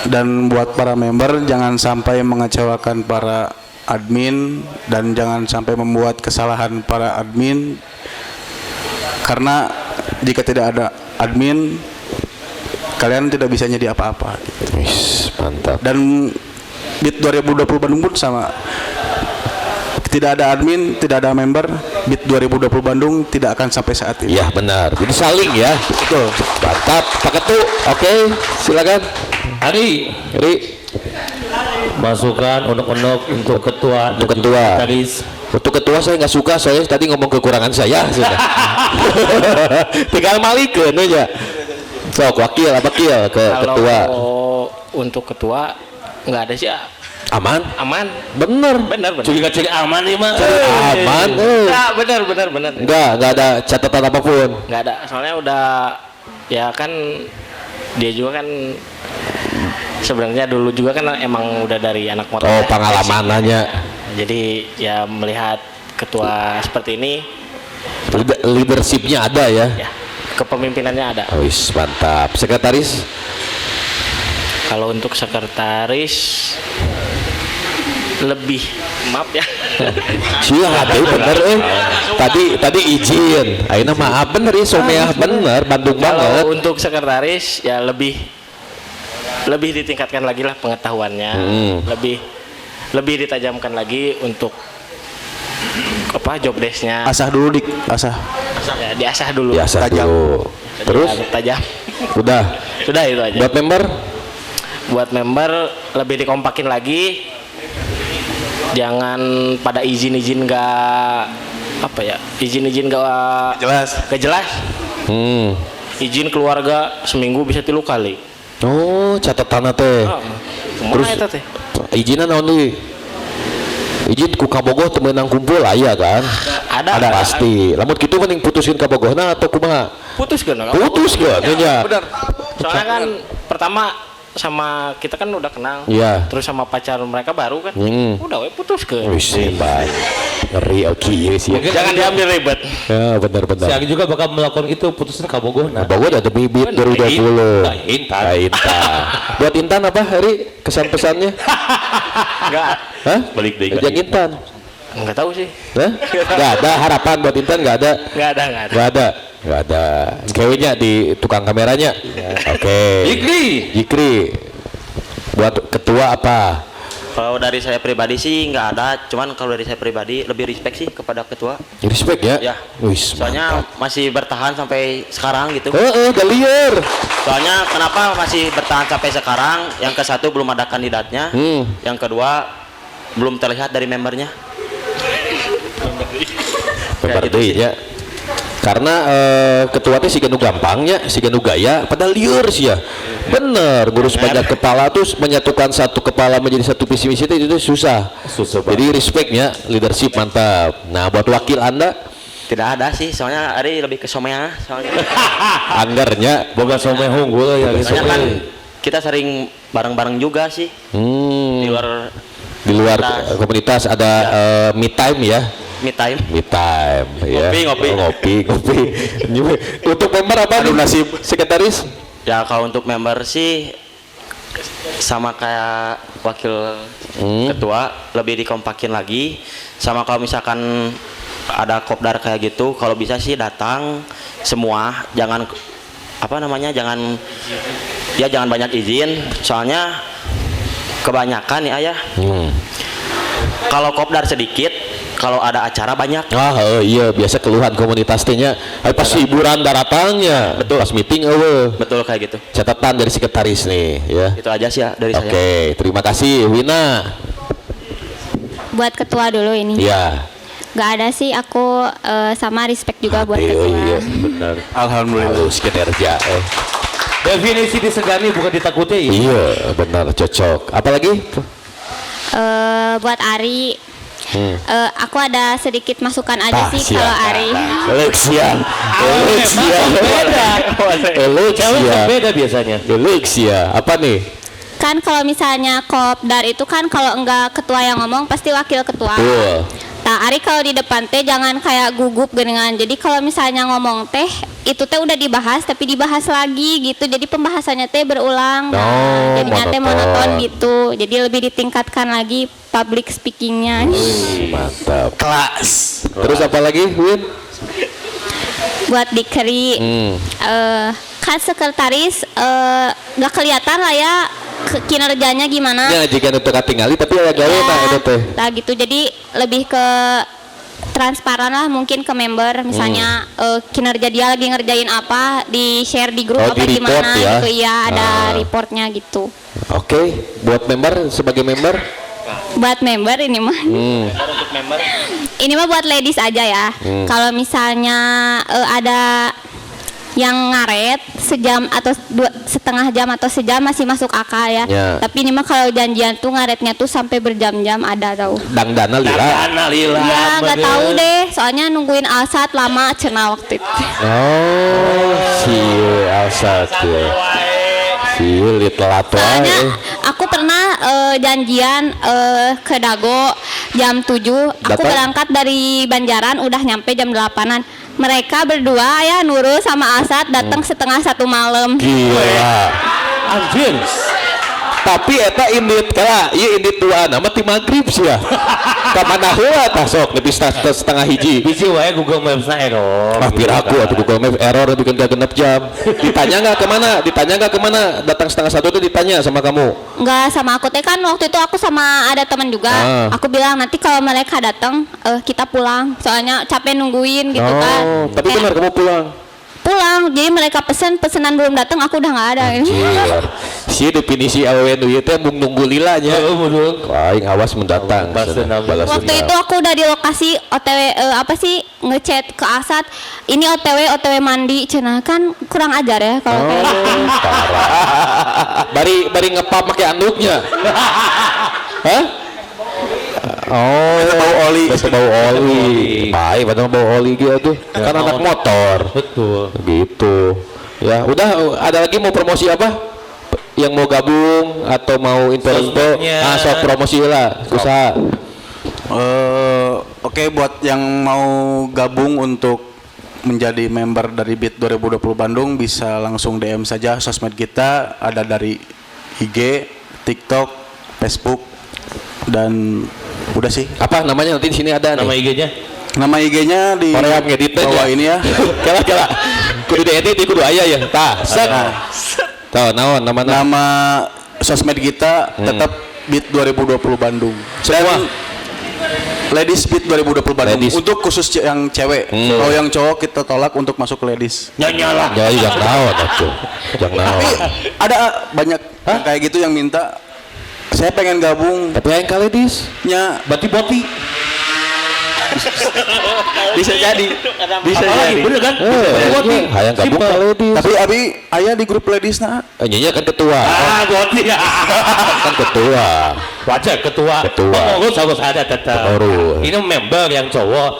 dan buat para member jangan sampai mengecewakan para admin dan jangan sampai membuat kesalahan para admin, karena jika tidak ada admin kalian tidak bisa jadi apa-apa gitu. Wis, mantap. Dan BIT 2020 Bandung pun sama. Tidak ada admin, tidak ada member, BIT 2020 Bandung tidak akan sampai saat ini. Iya benar. Jadi saling ya. Betul. Mantap. Pak Ketu. Oke, silakan. Ari, masukan untuk ketua, Untuk ketua. sekretaris. Untuk ketua saya nggak suka, soalnya tadi ngomong kekurangan saya. Sudah. Tinggal malikeun aja. Sok wakil apa wakil ke ketua. Kalau untuk ketua nggak ada sih. Aman? Aman. Bener. Ciri aman nih mah. Aman. Nah, benar. Enggak ada catatan apapun. Nggak ada. Soalnya udah ya kan dia juga kan sebenarnya dulu juga kan emang udah dari anak motor. Oh, pengalamannya. Jadi ya melihat ketua seperti ini, Leadershipnya ada ya. ya kepemimpinannya ada. Oh, wis, mantap. Sekretaris? Kalau untuk sekretaris lebih maaf ya. Siapa bener Tadi izin. Ayeuna maaf bener ya someah bener Bandung banget. Kalau untuk sekretaris ya lebih ditingkatkan lagi lah pengetahuannya, lebih ditajamkan lagi untuk job desk-nya. Asah dulu dik, asah. Ya, diasah dulu. Biasa Tajam. dulu. Terus? Tajam. Udah. Sudah itu aja. Buat member? Buat member lebih dikompakin lagi. Jangan pada izin-izin nggak Jelas. jelas. Izin keluarga seminggu bisa 3 kali. Oh, catatan teh. Terus teh. Izinan naon deui? Izin ku kabogoh teu meunang kumpul aya kan? Ada. Pasti. Lamun kitu mending putuskeun kabogohna atau kumaha? putus kan? Putus gak? Nya. Benar. Soalnya kan pertama sama kita kan udah kenal. Iya. Terus sama pacar mereka baru kan. Udah we putus ke. Wih, hebat. Ngeri oke sih. Jangan diambil ribet. Ya, benar-benar. Si Agi juga bakal melakukan itu putusnya kabogona. Bagus ada bibit 2020. Intan. Intan. Buat Intan apa Hari kesan-pesannya? Enggak. Hah? Balik deh. Ajak Intan. Enggak tahu sih. Hah? Gak ada harapan buat Intan, gak ada. Enggak ada. Gak ada. Gak ada. Kayaknya di tukang kameranya. Oke. Jikri. Buat ketua apa? Kalau dari saya pribadi sih nggak ada, cuman kalau dari saya pribadi lebih respect sih kepada ketua. Respect ya? Ya. Wis, Soalnya masih bertahan sampai sekarang gitu. Galier. Soalnya kenapa masih bertahan sampai sekarang? Yang ke satu belum ada kandidatnya, yang kedua belum terlihat dari membernya. Member gitu deui sih. nya. Karena ketua teh siga nu gampangnya, siga nu gaya, padahal lieur sih ya. Bener, ngurus banyak kepala tuh menyatukan satu kepala menjadi satu visi misi itu susah. Jadi respectnya, leadership mantap. Nah, buat wakil Anda Tidak ada sih, soalnya Ari lebih ke somea soalnya. anggarnya Boga somai unggul ya gitu. Soalnya kan kita sering bareng-bareng juga sih di luar di luar komunitas ada me time ya. me time. Me time ya. Ngopi. Ngopi. Untuk member apa nih nasib sekretaris? Ya kalau untuk member sih sama kayak wakil ketua, lebih dikompakin lagi. Sama kalau misalkan ada kopdar kayak gitu, kalau bisa sih datang semua, jangan jangan banyak izin, soalnya kebanyakan nih ayah. Kalau kopdar sedikit, kalau ada acara banyak. Iya biasa keluhan komunitas tehnya pas hiburan datangnya. Betul. Pas meeting Betul kayak gitu. catatan dari sekretaris nih ya. Itu aja sih ya dari saya. Oke, terima kasih Wina. Buat ketua dulu ini. Iya. Gak ada sih, aku sama respect juga buat ketua. Iya, benar. Alhamdulillah. Halus kinerja. Definisi disegani bukan ditakuti. Iya, benar cocok. Apalagi? Buat Ari, aku ada sedikit masukan aja sih kalau Ari. Alexia. Beda biasanya. Alexia. Apa nih? Kan kalau misalnya kopdar itu kan kalau enggak ketua yang ngomong pasti wakil ketua. Nah, Ari kalau di depan teh jangan kayak gugup dengan. Jadi kalau misalnya ngomong teh itu teh udah dibahas tapi dibahas lagi gitu. Jadi pembahasannya teh berulang. Jadinya teh monoton gitu. Jadi lebih ditingkatkan lagi public speakingnya. Mantap. Kelas. Terus apa lagi, Win? Buat Dikri, kan sekretaris nggak kelihatan lah ya kinerjanya gimana. Ya jika itu katingali tapi ya gawe itu teh. Nah gitu, jadi lebih ke transparan lah mungkin ke member, misalnya kinerja dia lagi ngerjain apa, di share di grup apa di gimana report ya? gitu ya, ada reportnya gitu. Oke, buat member sebagai member? Buat member ini mah. Ini mah buat ladies aja ya. Kalau misalnya ada yang ngaret sejam atau setengah jam atau sejam masih masuk akal ya. Tapi ini mah kalau janjian tuh ngaretnya tuh sampai berjam-jam ada tahu. Dangdana lila. Ya nggak tahu deh, soalnya nungguin Alsat lama cenah waktu itu. Oh, si Alsat ya. Si telat Soalnya aku pernah janjian ke Dago jam 7. Aku berangkat dari Banjaran udah nyampe jam 8-an. Mereka berdua ya Nurul sama Asad datang setengah 1 malam. Gila. Anjir. Tapi eta indit kala, ieu indit dua nama ti magrib sih ya. Ka mana heula tah sok nepi setengah hiji. Bisi wae Google Maps-na error. Piraku atuh Google Maps error bikin ka genep jam. Ditanya enggak kemana? Datang setengah 1 tuh ditanya sama kamu. Enggak sama aku teh, kan waktu itu aku sama ada teman juga. Aku bilang nanti kalau mereka datang kita pulang. Soalnya capek nungguin gitu kan. Tapi benar kamu pulang. Jadi mereka pesanan belum datang, aku udah nggak ada. Si definisi awewe nu ieu teh mung nunggu lilanya. Aing awas mendatang. Waktu itu aku udah di lokasi OTW ngechat ke Asad, ini OTW mandi cenah, kan kurang ajar ya kalau kayak gitu. Bari ngepap pakai anduknya. Hah? Oh, bau oli. Bau oli. Baik, padahal bau oli gitu tuh. Kan anak motor. Betul. Gitu. Ya, udah ada lagi mau promosi apa? Yang mau gabung atau mau info-info? Ah, sok promosi lah, usaha. Oke, buat yang mau gabung untuk menjadi member dari BIT 2020 Bandung bisa langsung DM saja sosmed kita, ada dari IG, TikTok, Facebook, dan udah sih. Apa namanya nanti di sini ada Nama nih. IG-nya? Nama IG-nya di Korea ngedit bawah ini ya. Kala. Kudu diedit, kudu aya ya. Tah, set. Tahu naon nama. Nama sosmed kita tetap BIT 2020 Bandung. Semua. Dan Ladies Beat 2020 Bandung. Ladies. Untuk khusus yang cewek. Kalau yang cowok kita tolak untuk masuk ke ladies. Nyanyalah. Ya, jangan naon atuh. Jangan naon. Tapi ada banyak yang kayak gitu yang minta saya pengen gabung. Tapi yang kali dis. Nya Boti-boti. bisa jadi. Bisa jadi. Bener kan? Boti. Hayang gabung Simple. kali dis. Tapi Abi aya di grup ladies nah. Nyanyi kan ketua. Boti. Kan ketua. Wajar ketua. Pengurus harus ada tetap. Pengurus. Ini member yang cowok.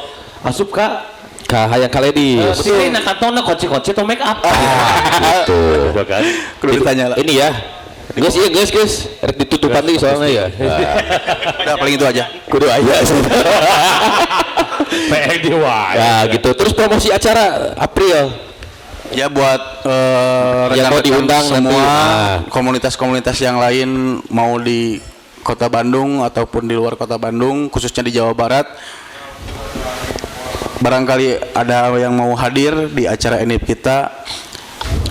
Asup kak. Hayang kali dis. Ini nak kantongnya kunci-kunci atau make up. Gitu. Betul kan? Kudu ditanya lah. Ini ya. Guys, iya guys. Rek ditutupan nih soalnya ya. Udah paling itu aja. Kudu aya. PLD Ya gitu. Terus promosi acara April. Ya buat Yang mau rekan-rekan diundang nanti. semua Nah. komunitas-komunitas yang lain mau di Kota Bandung ataupun di luar Kota Bandung, khususnya di Jawa Barat. Barangkali ada yang mau hadir di acara NIP kita,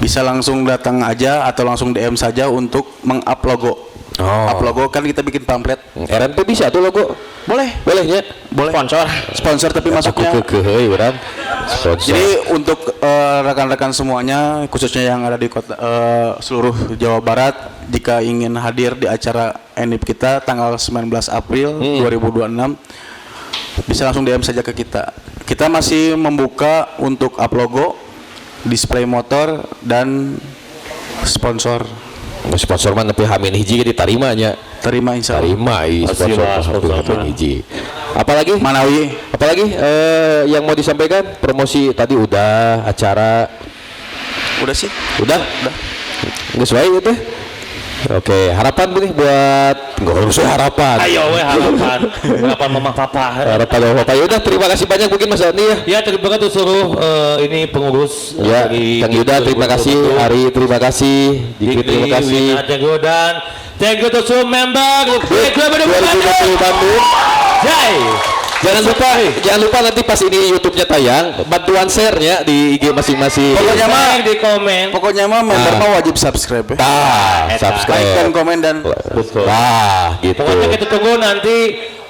bisa langsung datang aja atau langsung DM saja untuk meng-up logo. Up logo kan kita bikin pamflet. RMP bisa tuh logo. Boleh. Bolehnya. Boleh. Sponsor tapi masuknya. Kekeh urang. Sponsor. Jadi untuk rekan-rekan semuanya, khususnya yang ada di kota seluruh Jawa Barat, jika ingin hadir di acara NIP kita tanggal 19 April 2026, bisa langsung DM saja ke kita. Kita masih membuka untuk up logo, display motor, dan sponsor. Sponsor mana tapi Hamin hiji ditarimanya. Terima insya Allah. Terima sponsor Hamin hiji. Apalagi? Manawi. Apalagi yang mau disampaikan? Promosi tadi udah, acara Udah sih. udah. Nggak sesuai gitu. Oke, harapan nih buat nggak usah harapan. Ayo we harapan mama papa. Harapan Bapak Papa. Ya udah, terima kasih banyak mungkin Mas Dani ya. Ya terima kasih seluruh ini pengurus Ya, Kang Yuda terima kasih, Ari terima kasih, Diki terima kasih. Thank you to semua member 2020 Bandung. Jai. Jangan lupa nanti pas ini YouTube-nya tayang, bantuan share-nya di IG masing-masing. Pokoknya mah di komen. Pokoknya mah member mah wajib subscribe ya. Tah, subscribe. Like dan komen dan Betul. Nah, gitu. Pokoknya kita tunggu nanti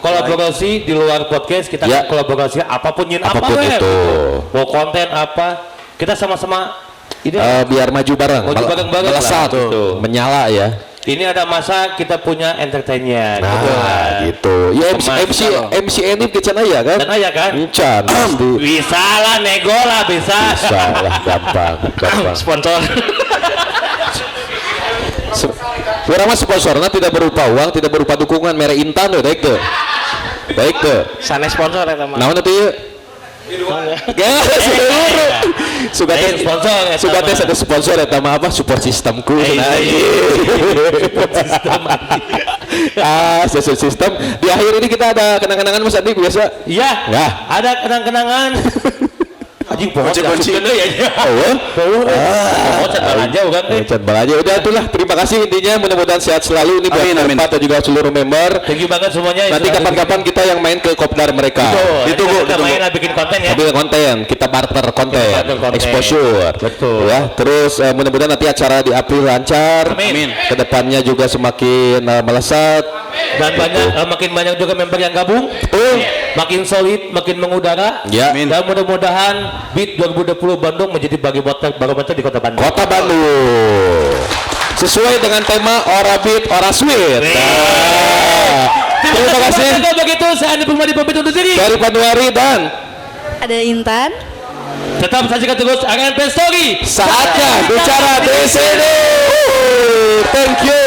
kolaborasi di luar podcast, kita Ya. akan kolaborasi apapun Apapun apa itu. mau konten apa, kita sama-sama ini Biar maju bareng, Maju bareng-bareng melesat, lah. Betul. menyala ya. ini ada masa kita punya entertainnya Nah, gitu. Ya MC ini kecan aya kan? dan ayah kan Encan pasti. bisa lah, nego lah, bisa Salah gampang. sponsor Orang mah sponsornya tidak berupa uang, tidak berupa dukungan, mere intan tuh, baik tuh. Sana sponsor ya teman. Naon atuh ieu? Suka teh sponsor ya, suka teh sama. ada sponsor eta mah apa support sistemku cenah. Support system. Di akhir ini kita ada kenang-kenangan Mas Adi biasa. iya Nggak. ada kenang-kenangan anjing pohon Kunci-kunci. Oh. aja bukan Chat balaja udah itulah. Terima kasih intinya, mudah-mudahan sehat selalu ini buat Amin. Bapak dan juga seluruh member. thank you banget semuanya. Nanti kapan-kapan kita yang main ke kopdar mereka. Ditunggu kita main lah, bikin konten ya. Tapi konten, kita barter konten, Barter konten. exposure. Betul. Ya, terus mudah-mudahan nanti acara di April lancar. Amin. Kedepannya juga semakin melesat. Dan makin banyak juga member yang gabung. Makin solid, makin mengudara. Ya. Amin. Dan mudah-mudahan BIT 2020 Bandung menjadi barometer di Kota Bandung. Kota Bandung. Sesuai dengan tema Ora Beat, Ora Sweet. Nah, terima kasih Kalau begitu, saya Andi Permadi pamit undur diri. dari Panuari dan Ada Intan. Tetap saksikan terus RNP Story. saatnya bicara di sini. Thank you.